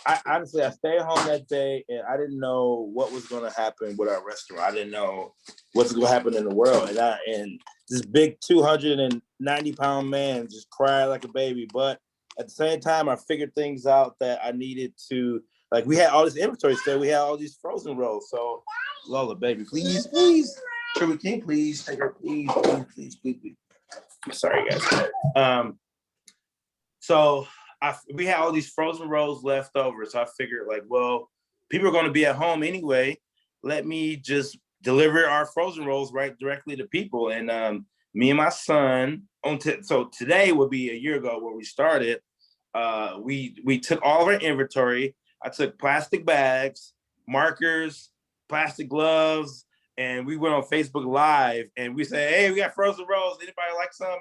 I honestly, I stayed home that day and I didn't know what was going to happen with our restaurant. I didn't know what's going to happen in the world. And this big 290-pound man just cried like a baby. But at the same time, I figured things out that I needed to, like, we had all this inventory still. We had all these frozen rolls. So, Lola, baby, please. Truman, can you please take her, please. I'm sorry, guys. So we had all these frozen rolls left over. So I figured, like, well, people are going to be at home anyway. Let me just deliver our frozen rolls directly to people. And me and my son, so today would be a year ago where we started. We took all of our inventory. I took plastic bags, markers, plastic gloves, and we went on Facebook Live and we said, hey, we got frozen rolls. Anybody like some?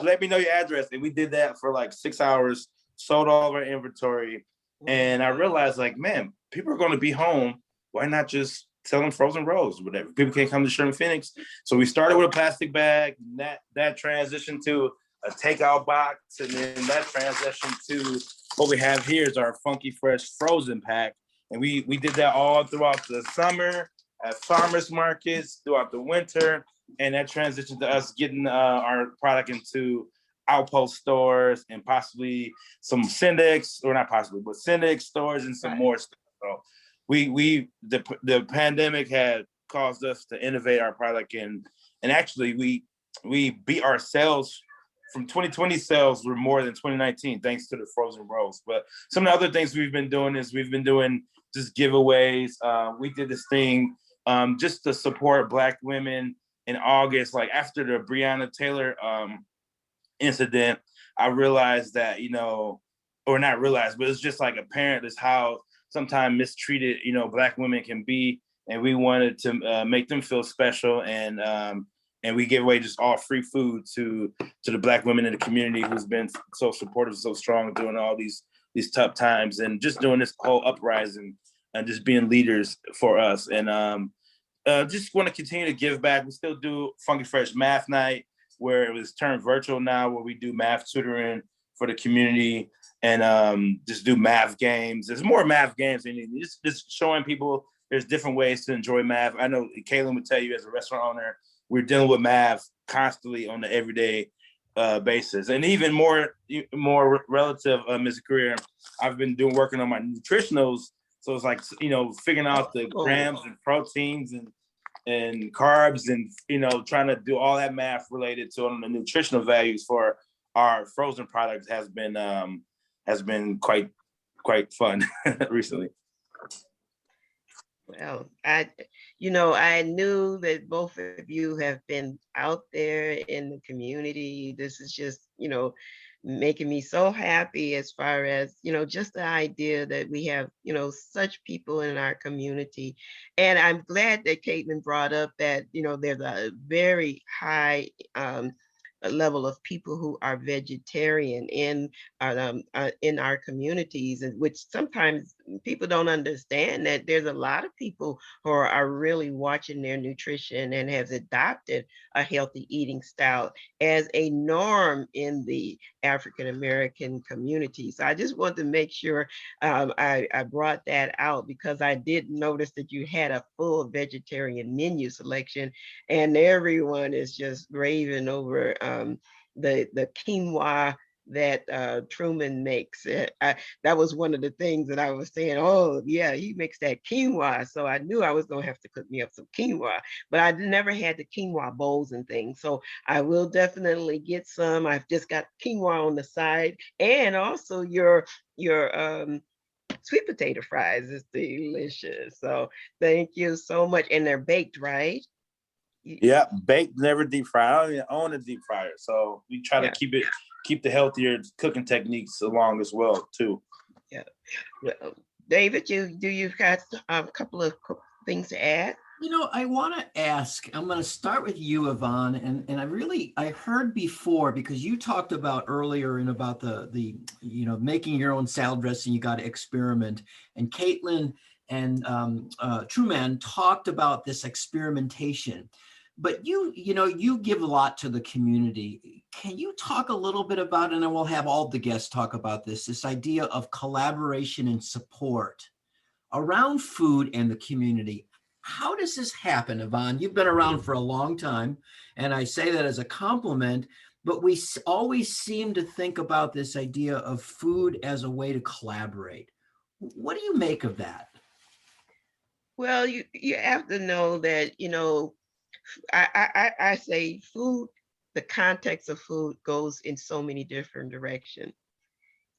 Let me know your address. And we did that for like 6 hours, sold all of our inventory. And I realized, like, man, people are going to be home. Why not just sell them frozen rolls? Whatever. People can't come to Sherman Phoenix. So we started with a plastic bag. That transitioned to a takeout box. And then that transitioned to what we have here is our Funky Fresh frozen pack. And we did that all throughout the summer at farmers markets, throughout the winter. And that transitioned to us getting our product into Outpost stores and possibly some Syndex, or not possibly, but Syndex stores and some more stuff. So the pandemic had caused us to innovate our product, and actually we beat our sales from 2020. Sales were more than 2019 thanks to the frozen rolls. But some of the other things we've been doing is we've been doing just giveaways. We did this thing just to support Black women in August, like after the Breonna Taylor incident. I realized that, or not realized, but it's just like apparent is how sometimes mistreated, Black women can be. And we wanted to make them feel special. And we gave away just all free food to the Black women in the community who's been so supportive, so strong during all these tough times, and just doing this whole uprising and just being leaders for us. And just want to continue to give back. We still do Funky Fresh Math Night, where it was turned virtual now, where we do math tutoring for the community and just do math games. There's more math games, and just showing people there's different ways to enjoy math. I know Kaylin would tell you, as a restaurant owner, we're dealing with math constantly on the everyday basis. And even more relative, Ms. Greer, I've been working on my nutritionals. So it's like, figuring out the grams and proteins and carbs and, trying to do all that math related to the nutritional values for our frozen products has been quite fun recently. Well, I knew that both of you have been out there in the community. This is just, making me so happy, as far as, just the idea that we have, such people in our community. And I'm glad that Caitlin brought up that, there's a very high level of people who are vegetarian in our communities, and which sometimes people don't understand, that there's a lot of people who are really watching their nutrition and has adopted a healthy eating style as a norm in the African American community. So I just want to make sure I brought that out, because I did notice that you had a full vegetarian menu selection, and everyone is just raving over the quinoa that Truman makes. That was one of the things that I was saying, oh yeah, he makes that quinoa. So I knew I was gonna have to cook me up some quinoa, but I never had the quinoa bowls and things. So I will definitely get some. I've just got quinoa on the side, and also your sweet potato fries is delicious. So thank you so much. And they're baked, right? Yeah, baked, never deep fried. I don't even own a deep fryer, so we try to keep the healthier cooking techniques along as well too. Yeah. Well, David, you've got a couple of things to add? I want to ask, I'm going to start with you, Yvonne, I heard before, because you talked about earlier and about making your own salad dressing, you got to experiment. And Caitlin and Truman talked about this experimentation. But you give a lot to the community. Can you talk a little bit about, and I will have all the guests talk about this idea of collaboration and support around food and the community? How does this happen, Yvonne? You've been around for a long time, and I say that as a compliment, but we always seem to think about this idea of food as a way to collaborate. What do you make of that? Well, you have to know that, I say food, the context of food goes in so many different directions.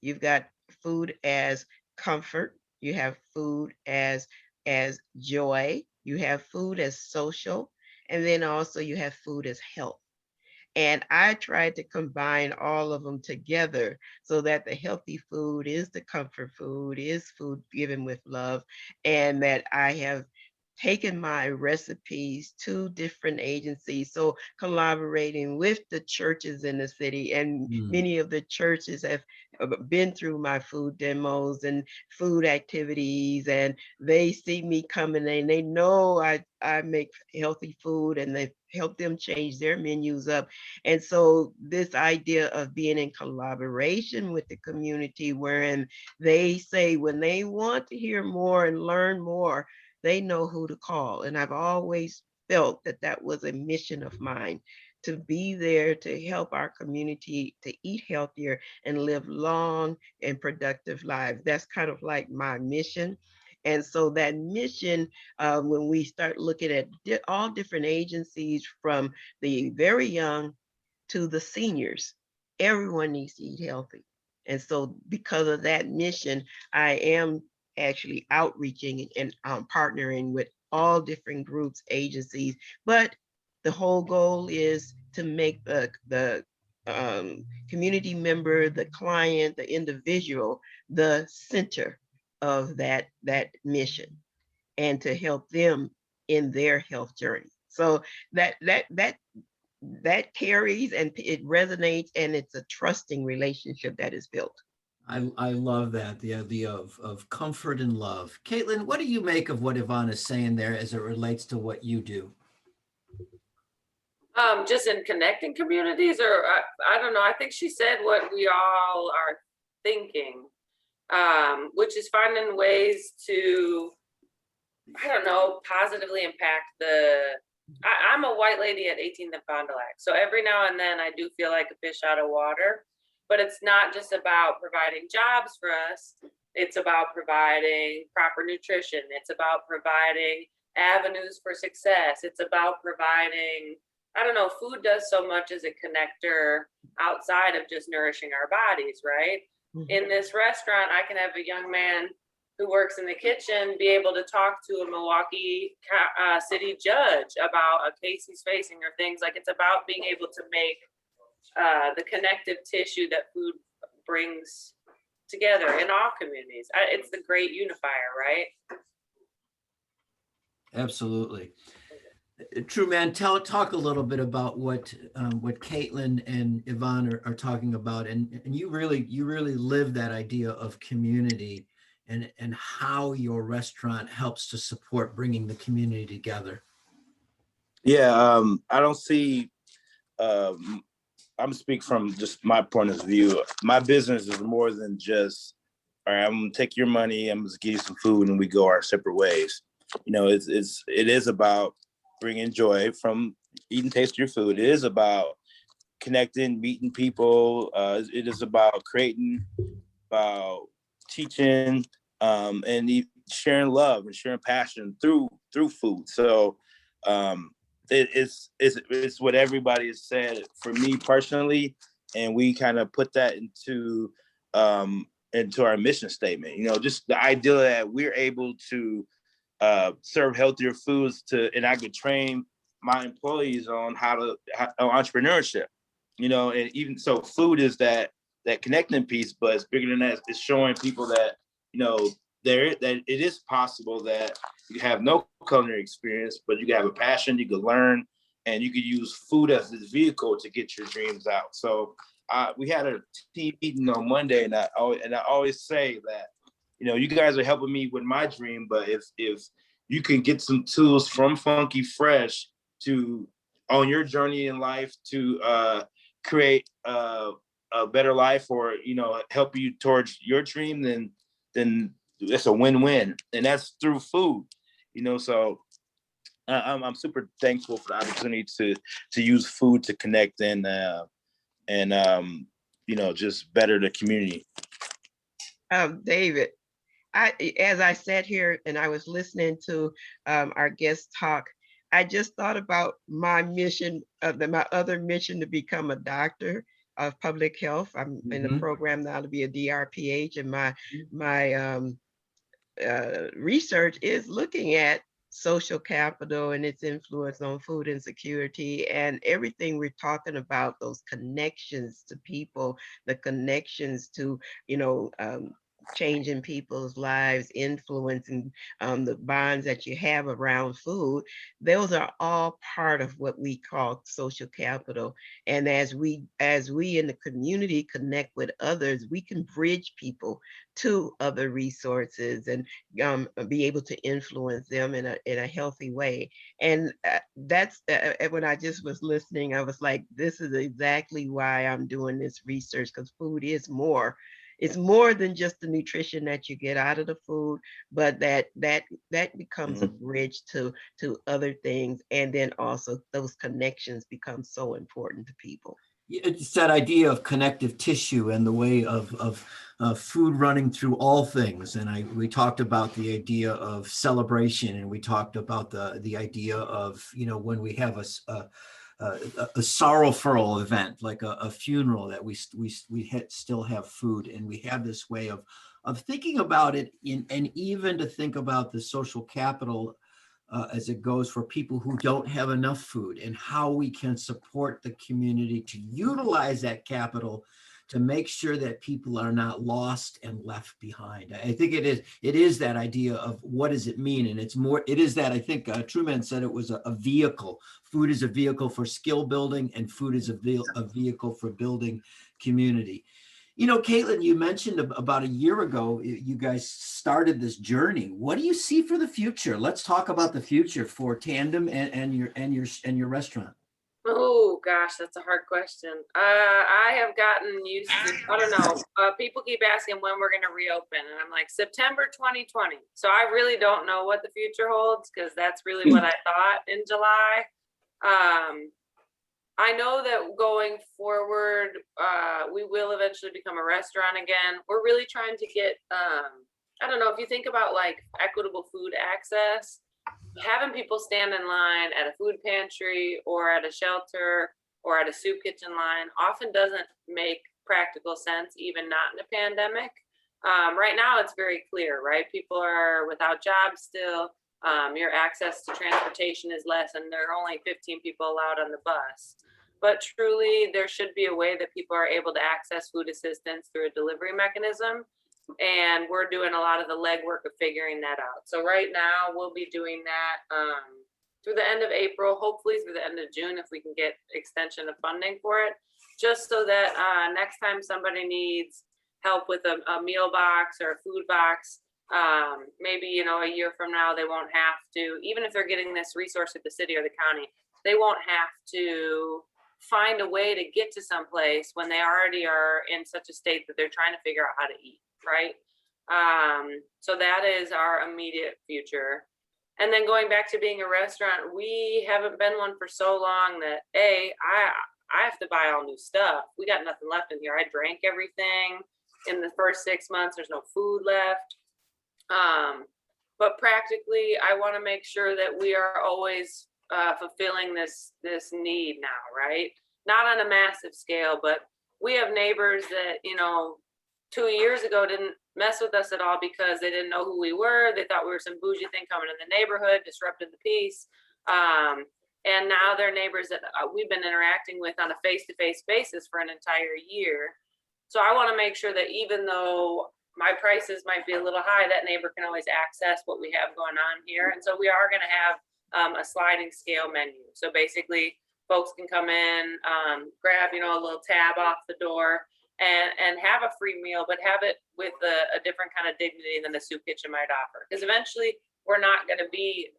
You've got food as comfort, you have food as joy, you have food as social, and then also you have food as health. And I tried to combine all of them together so that the healthy food is the comfort food, is food given with love, and that I have taken my recipes to different agencies. So collaborating with the churches in the city, and Mm. many of the churches have been through my food demos and food activities, and they see me coming and they know I make healthy food, and they help them change their menus up. And so this idea of being in collaboration with the community, wherein they say when they want to hear more and learn more, they know who to call. And I've always felt that that was a mission of mine, to be there to help our community to eat healthier and live long and productive lives. That's kind of like my mission. And so that mission, when we start looking at all different agencies, from the very young to the seniors, everyone needs to eat healthy. And so because of that mission, I am actually outreaching and partnering with all different groups, agencies, but the whole goal is to make the community member, the client, the individual, the center of that mission, and to help them in their health journey. So that carries and it resonates, and it's a trusting relationship that is built. I love that, the idea of comfort and love. Caitlin, what do you make of what Yvonne is saying there as it relates to what you do? Just in connecting communities, or I don't know. I think she said what we all are thinking, which is finding ways to, I don't know, positively impact I'm a white lady at 18th and Fond du Lac. So every now and then I do feel like a fish out of water, but it's not just about providing jobs for us. It's about providing proper nutrition. It's about providing avenues for success. It's about providing, I don't know, food does so much as a connector outside of just nourishing our bodies, right? Mm-hmm. In this restaurant, I can have a young man who works in the kitchen be able to talk to a Milwaukee city judge about a case he's facing, or things like. It's about being able to make the connective tissue that food brings together in all communities. It's the great unifier, right? Absolutely. Truman, talk a little bit about what Caitlin and Yvonne are talking about, and you really live that idea of community, and how your restaurant helps to support bringing the community together. Yeah, I don't see. I'm speak from just my point of view. My business is more than just, all right, I'm gonna take your money, I'm gonna give you some food, and we go our separate ways. It is about bringing joy from eating, taste your food. It is about connecting, meeting people. It is about creating, about teaching, and sharing love and sharing passion through food. So it's what everybody has said for me personally, and we kind of put that into our mission statement. Just the idea that we're able to serve healthier foods and I could train my employees on on entrepreneurship. And even so, food is that connecting piece, but it's bigger than that. It's showing people that that it is possible that you have no culinary experience, but you have a passion, you can learn, and you could use food as this vehicle to get your dreams out. So we had a team meeting on Monday, and I always say that, you know, you guys are helping me with my dream, but if you can get some tools from Funky Fresh to on your journey in life to create a better life, or, you know, help you towards your dream, then it's a win-win, and that's through food, you know. So I'm super thankful for the opportunity to use food to connect and you know, just better the community. David, as I sat here and I was listening to our guest talk, I just thought about my mission, my other mission, to become a doctor of public health. I'm in the program now to be a DRPH, and my research is looking at social capital and its influence on food insecurity, and everything we're talking about, those connections to people, the connections to, you know, changing people's lives, influencing the bonds that you have around food. Those are all part of what we call social capital. And as we in the community connect with others, we can bridge people to other resources and be able to influence them in a healthy way. And that's when I just was listening, I was like, this is exactly why I'm doing this research, because food is more. It's more than just the nutrition that you get out of the food, but that becomes a bridge to other things. And then also those connections become so important to people. It's that idea of connective tissue and the way of food running through all things. And we talked about the idea of celebration, and we talked about the idea of, you know, when we have a sorrowful event like a funeral, that we still have food, and we have this way of thinking about it and even to think about the social capital as it goes for people who don't have enough food, and how we can support the community to utilize that capital to make sure that people are not lost and left behind. I think it is that idea of what does it mean, and it is that, I think Truman said it was a vehicle. Food is a vehicle for skill building, and food is a vehicle for building community. You know, Caitlin, you mentioned about a year ago, you guys started this journey. What do you see for the future? Let's talk about the future for Tandem and your restaurant. Oh gosh, that's a hard question. I have gotten used to, I don't know, people keep asking when we're going to reopen, and I'm like, September 2020. So I really don't know what the future holds, because that's really what I thought in July. I know that going forward, we will eventually become a restaurant again. We're really trying to get, I don't know, if you think about like equitable food access, having people stand in line at a food pantry or at a shelter or at a soup kitchen line often doesn't make practical sense, even not in a pandemic. Right now, it's very clear, right? People are without jobs still. Your access to transportation is less, and there are only 15 people allowed on the bus. But truly, there should be a way that people are able to access food assistance through a delivery mechanism. And we're doing a lot of the legwork of figuring that out. So right now, we'll be doing that through the end of April, hopefully through the end of June, if we can get extension of funding for it, just so that next time somebody needs help with a meal box or a food box, maybe, you know, a year from now, they won't have to, even if they're getting this resource at the city or the county, they won't have to find a way to get to someplace when they already are in such a state that they're trying to figure out how to eat, right? So that is our immediate future. And then going back to being a restaurant, we haven't been one for so long that I have to buy all new stuff. We got nothing left in here. I drank everything in the first 6 months. There's no food left. But practically, I want to make sure that we are always fulfilling this need now, right? Not on a massive scale, but we have neighbors that, you know, 2 years ago didn't mess with us at all because they didn't know who we were. They thought we were some bougie thing coming in the neighborhood, disrupted the peace. And now they're neighbors that we've been interacting with on a face-to-face basis for an entire year. So I want to make sure that even though my prices might be a little high, that neighbor can always access what we have going on here. And so we are going to have a sliding scale menu. So basically folks can come in, grab, a little tab off the door and have a free meal, but have it with a different kind of dignity than the soup kitchen might offer. Because eventually we're not going to be,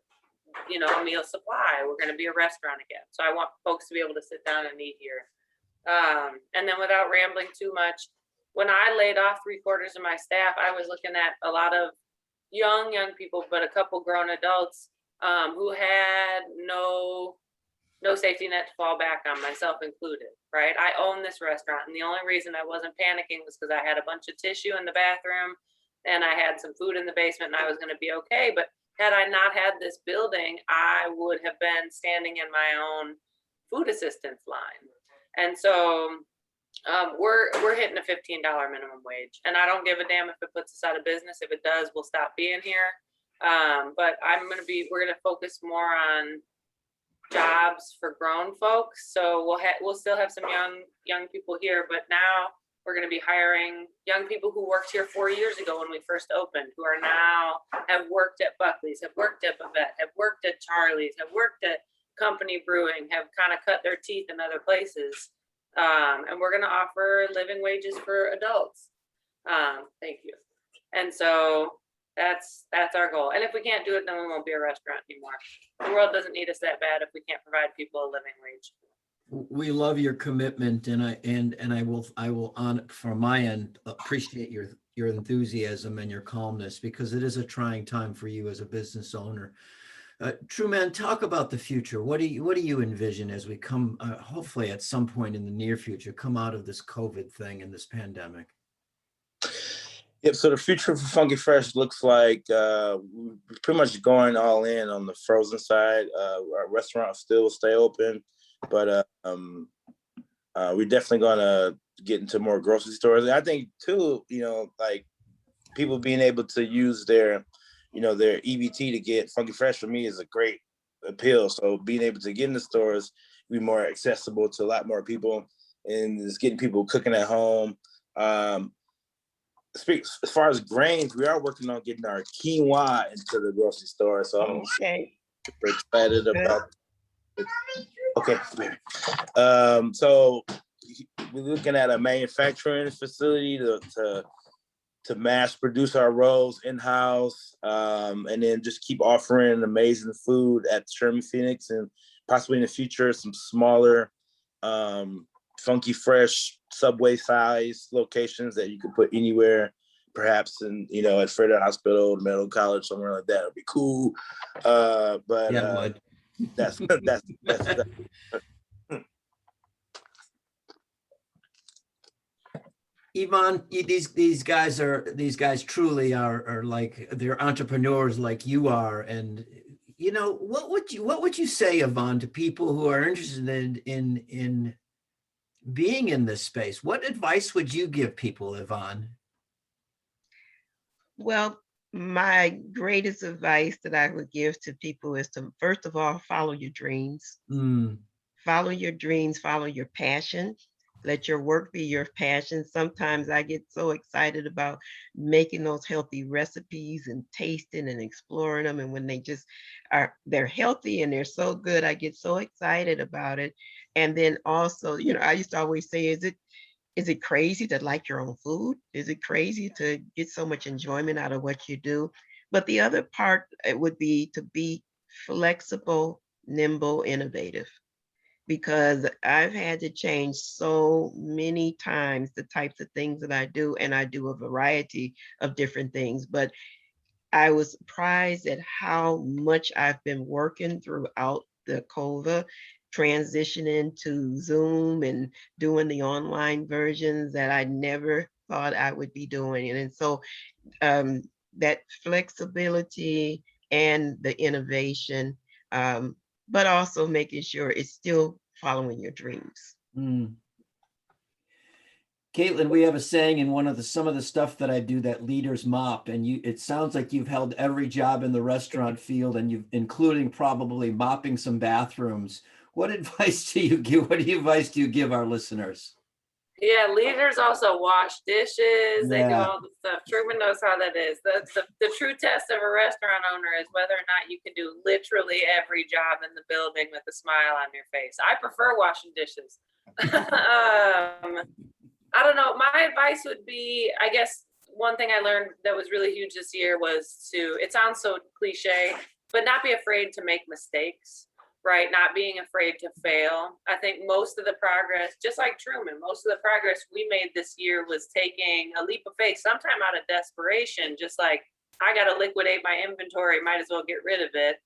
a meal supply. We're going to be a restaurant again. So I want folks to be able to sit down and eat here. And then without rambling too much, when I laid off 3/4 of my staff, I was looking at a lot of young people, but a couple grown adults who had no safety net to fall back on, myself included, right? I own this restaurant, and the only reason I wasn't panicking was because I had a bunch of tissue in the bathroom and I had some food in the basement and I was going to be okay. But had I not had this building, I would have been standing in my own food assistance line. And so we're hitting a $15 minimum wage, and I don't give a damn if it puts us out of business. If it does, we'll stop being here. But we're going to focus more on jobs for grown folks. So we'll still have some young people here, but now we're going to be hiring young people who worked here 4 years ago when we first opened, who are now have worked at Buckley's, have worked at Bavette, have worked at Charlie's, have worked at Company Brewing, have kind of cut their teeth in other places. And we're going to offer living wages for adults. Thank you. And so that's our goal. And if we can't do it, then we won't be a restaurant anymore. The world doesn't need us that bad if we can't provide people a living wage. We love your commitment, and I will on from my end appreciate your enthusiasm and your calmness, because it is a trying time for you as a business owner. Truman, talk about the future. What do you envision as we come, hopefully at some point in the near future, come out of this COVID thing and this pandemic? Yep. So the future for Funky Fresh looks like we're pretty much going all in on the frozen side. Our restaurant still will stay open, but we're definitely going to get into more grocery stores. And I think too, like people being able to use their EBT to get Funky Fresh for me is a great appeal. So being able to get in the stores, be more accessible to a lot more people, and just getting people cooking at home. As far as grains, we are working on getting our quinoa into the grocery store. So I'm super excited about it. Okay, baby. So we're looking at a manufacturing facility to mass produce our rolls in-house, and then just keep offering amazing food at Sherman Phoenix, and possibly in the future some smaller Funky Fresh Subway size locations that you could put anywhere, perhaps in at Frederick Hospital, Medical College, somewhere like that would be cool. But Yeah, that's Yvonne, these guys truly are like, they're entrepreneurs like you are. And what would you say, Yvonne, to people who are interested in being in this space? What advice would you give people, Yvonne? Well, my greatest advice that I would give to people is to, first of all, follow your dreams. Follow your dreams, follow your passion. Let your work be your passion. Sometimes I get so excited about making those healthy recipes and tasting and exploring them. And when they're healthy and they're so good, I get so excited about it. And then also, I used to always say, is it crazy to like your own food? Is it crazy to get so much enjoyment out of what you do? But the other part, it would be to be flexible, nimble, innovative. Because I've had to change so many times the types of things that I do, and I do a variety of different things. But I was surprised at how much I've been working throughout the COVID, transitioning to Zoom and doing the online versions that I never thought I would be doing. And so that flexibility and the innovation, but also making sure it's still following your dreams. Caitlin, we have a saying in some of the stuff that I do, that leaders mop, and it sounds like you've held every job in the restaurant field, and including probably mopping some bathrooms. What advice do you give? What advice do you give our listeners? Yeah, leaders also wash dishes. They do Yeah. all the stuff. Truman knows how that is. The true test of a restaurant owner is whether or not you can do literally every job in the building with a smile on your face. I prefer washing dishes. I don't know. My advice would be, I guess, one thing I learned that was really huge this year was it sounds so cliche, but not be afraid to make mistakes, right? Not being afraid to fail. I think most of the progress, just like Truman, most of the progress we made this year was taking a leap of faith, sometime out of desperation, just like, I got to liquidate my inventory, might as well get rid of it,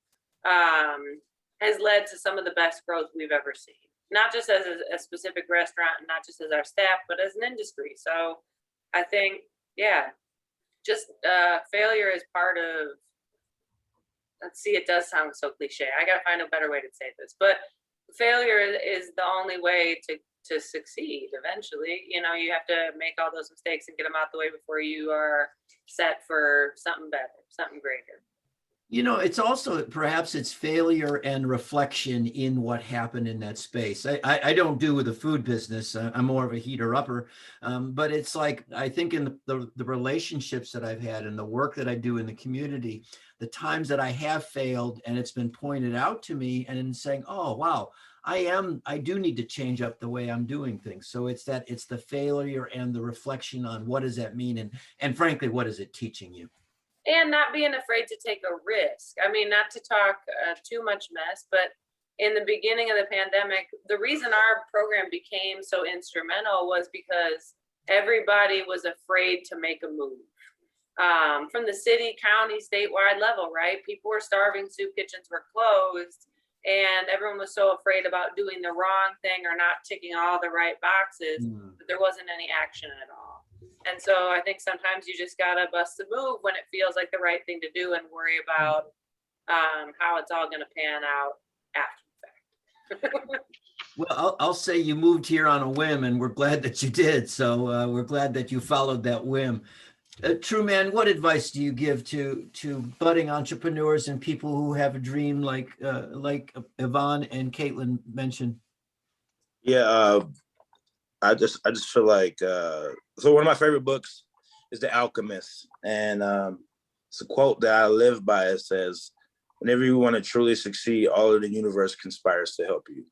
has led to some of the best growth we've ever seen. Not just as a specific restaurant, and not just as our staff, but as an industry. So I think, yeah, just failure is part of, let's see, it does sound so cliche. I got to find a better way to say this, but failure is the only way to succeed eventually. You know, you have to make all those mistakes and get them out the way before you are set for something better, something greater. You know, it's also perhaps it's failure and reflection in what happened in that space. I don't do with the food business. I'm more of a heater upper. But it's like, I think in the relationships that I've had and the work that I do in the community, the times that I have failed and it's been pointed out to me and in saying, oh, wow, I do need to change up the way I'm doing things. So it's the failure and the reflection on what does that mean? And frankly, what is it teaching you? And not being afraid to take a risk. I mean, not to talk too much mess, but in the beginning of the pandemic, the reason our program became so instrumental was because everybody was afraid to make a move. From the city, county, statewide level, right? People were starving, soup kitchens were closed, and everyone was so afraid about doing the wrong thing or not ticking all the right boxes that there wasn't any action at all. And so I think sometimes you just gotta bust the move when it feels like the right thing to do and worry about how it's all gonna pan out after the fact. Well, I'll say you moved here on a whim, and we're glad that you did. So we're glad that you followed that whim. Truman, what advice do you give to budding entrepreneurs and people who have a dream like Yvonne and Caitlin mentioned? Yeah, I just feel like so one of my favorite books is The Alchemist, and it's a quote that I live by. It says, "Whenever you want to truly succeed, all of the universe conspires to help you."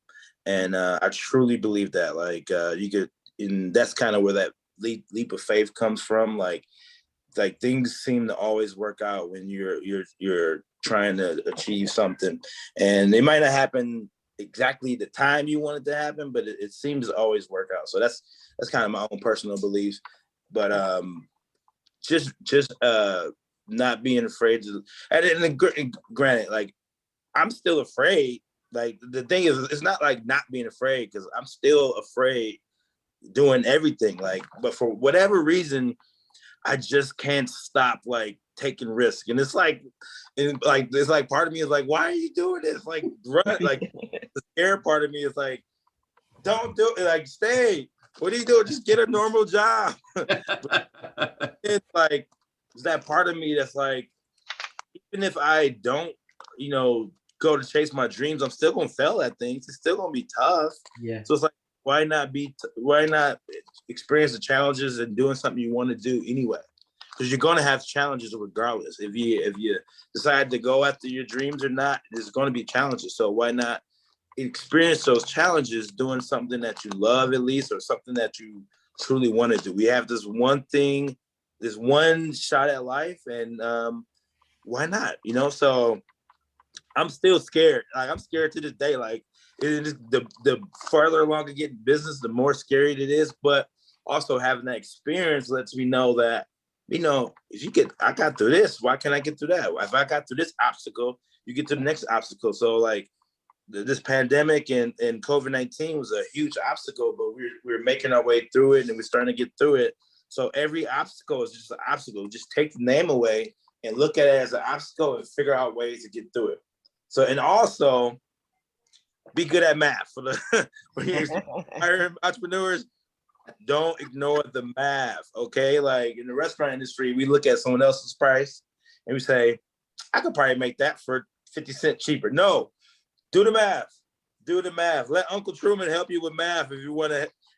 And I truly believe that. Like you could, and that's kind of where that leap of faith comes from. Like things seem to always work out when you're trying to achieve something, and it might not happen exactly the time you want it to happen, but it seems to always work out. So that's kind of my own personal beliefs. But just not being afraid to, and granted, like I'm still afraid. Like the thing is, it's not like not being afraid, because I'm still afraid doing everything. Like, but for whatever reason, I just can't stop like taking risks. And it's like part of me is like, why are you doing this? Like run, like the scared part of me is like, don't do it, like stay. What are you doing? Just get a normal job. It's like it's that part of me that's like, even if I don't, go to chase my dreams, I'm still gonna fail at things. It's still gonna be tough. Yeah. So it's like, why not experience the challenges and doing something you want to do anyway? Because you're gonna have challenges regardless. If you decide to go after your dreams or not, there's gonna be challenges. So why not experience those challenges doing something that you love at least, or something that you truly want to do? We have this one thing, this one shot at life, and why not? So I'm still scared. Like I'm scared to this day. Like it is the farther along I get in business, the more scary it is. But also having that experience lets me know that, if I got through this, why can't I get through that? If I got through this obstacle, you get to the next obstacle. So like this pandemic and COVID-19 was a huge obstacle, but we're making our way through it, and we're starting to get through it. So every obstacle is just an obstacle. Just take the name away and look at it as an obstacle and figure out ways to get through it. So, and also be good at math for entrepreneurs. Don't ignore the math, okay? Like in the restaurant industry, we look at someone else's price and we say, I could probably make that for 50 cents cheaper. No, do the math. Let Uncle Truman help you with math. If you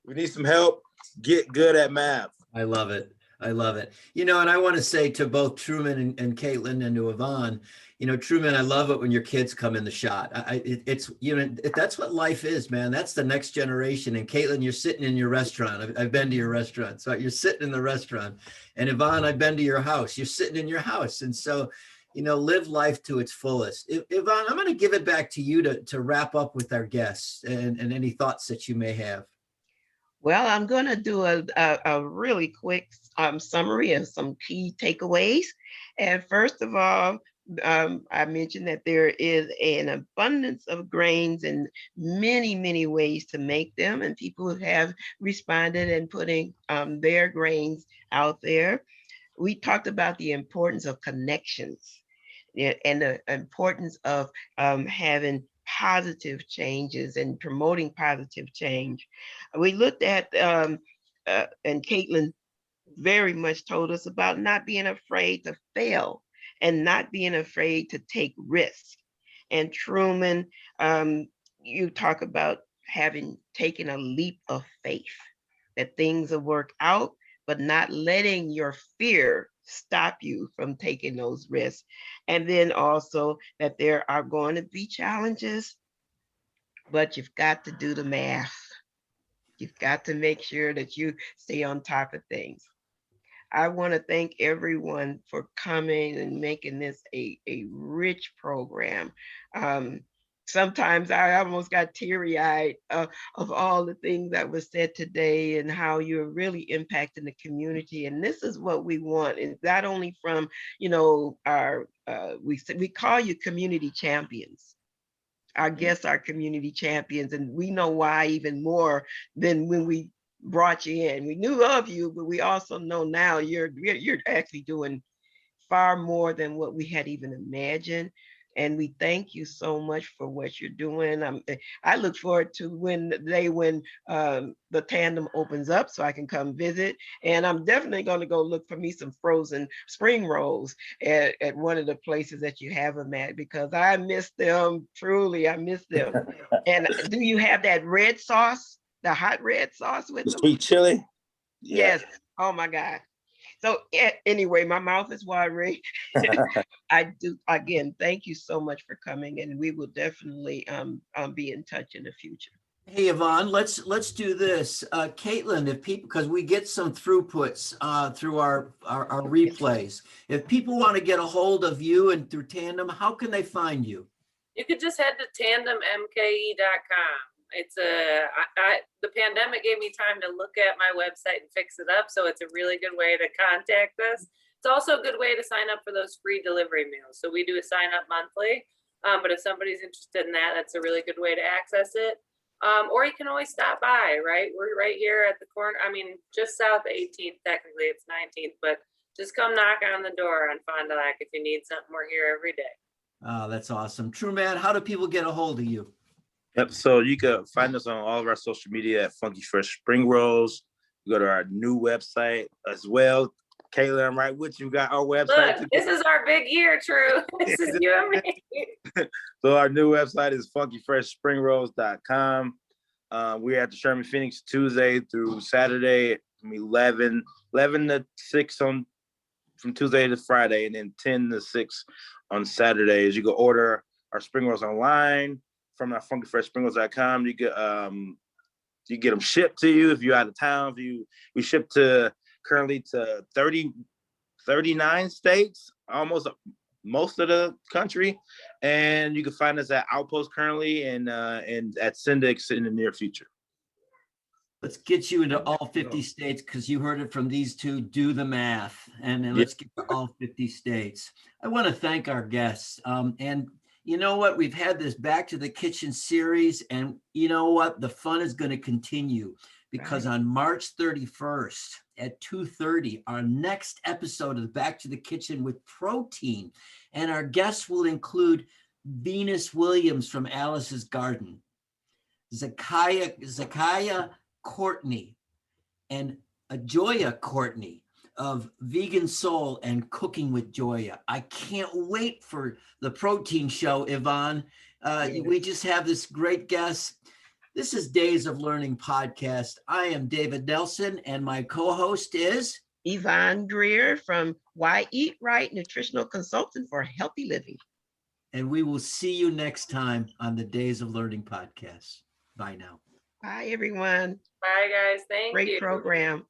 need some help, Get good at math. I love it. I love it. You know, and I want to say to both Truman and Caitlin and to Yvonne, you know, Truman, I love it when your kids come in the shot. It's, you know, that's what life is, man. That's the next generation. And Caitlin, you're sitting in your restaurant. I've been to your restaurant. So you're sitting in the restaurant. And Yvonne, I've been to your house. You're sitting in your house. And so, you know, live life to its fullest. Yvonne, I'm going to give it back to you to wrap up with our guests and any thoughts that you may have. Well, I'm going to do a really quick summary of some key takeaways. And first of all, I mentioned that there is an abundance of grains and many, many ways to make them. And people have responded and putting their grains out there. We talked about the importance of connections and the importance of having positive changes and promoting positive change. We looked at, and Caitlin very much told us about not being afraid to fail and not being afraid to take risks. And Truman, you talk about having taken a leap of faith, that things will work out, but not letting your fear stop you from taking those risks. And then also that there are going to be challenges, but you've got to do the math. You've got to make sure that you stay on top of things. I want to thank everyone for coming and making this a rich program. Sometimes I almost got teary-eyed of all the things that was said today and how you're really impacting the community. And this is what we want. And not only from, you know, our, we call you community champions. Our guests are community champions, and we know why even more than when we brought you in. We knew of you, but we also know now you're actually doing far more than what we had even imagined. And we thank you so much for what you're doing. I look forward to when the Tandem opens up so I can come visit. And I'm definitely going to go look for me some frozen spring rolls at one of the places that you have them at, because I miss them. Truly, I miss them. And do you have that red sauce, the hot red sauce with The them? sweet chili? Yeah. Yes. Oh my God. So anyway, my mouth is watering. I do, again, thank you so much for coming, and we will definitely be in touch in the future. Hey, Yvonne, let's do this. Caitlin, if people, because we get some throughputs through our replays. If people want to get a hold of you and through Tandem, how can they find you? You could just head to tandemmke.com. It's the pandemic gave me time to look at my website and fix it up, so it's a really good way to contact us. It's also a good way to sign up for those free delivery meals. So we do a sign up monthly, but if somebody's interested in that, that's a really good way to access it. Or you can always stop by, right? We're right here at the corner. I mean, just south of 18th, technically it's 19th, but just come knock on the door on Fond du Lac if you need something. We're here every day. Oh, that's awesome. Truman, how do people get a hold of you? Yep. So you can find us on all of our social media at Funky Fresh Spring Rolls. You go to our new website as well. Kayla, I'm right with you. Got our website. Look, this is our big year, True. This is you and me. So our new website is funkyfreshspringrolls.com. We're at the Sherman Phoenix Tuesday through Saturday from 11 to 6 from Tuesday to Friday, and then 10 to 6 on Saturdays. You can order our spring rolls online from our funkyfreshspringrolls.com. You get them shipped to you if you're out of town. We ship currently to 39 states, almost most of the country, and you can find us at Outpost currently and at Syndex in the near future. Let's get you into all 50 states, because you heard it from these two. Do the math, and then let's get to all 50 states. I want to thank our guests, and you know what? We've had this Back to the Kitchen series, and you know what? The fun is going to continue, because on March 31st at 2:30, our next episode of Back to the Kitchen with Protein, and our guests will include Venus Williams from Alice's Garden, Zakaya Courtney, and Joya Courtney of Vegan Soul and Cooking with Joya. I can't wait for the Protein Show, Yvonne. We just have this great guest. This is Days of Learning podcast. I am David Nelson, and my co-host is Yvonne Greer from Why Eat Right, nutritional consultant for healthy living. and we will see you next time on the Days of Learning podcast. Bye now. Bye, everyone. Bye, guys. Thank you. Great program.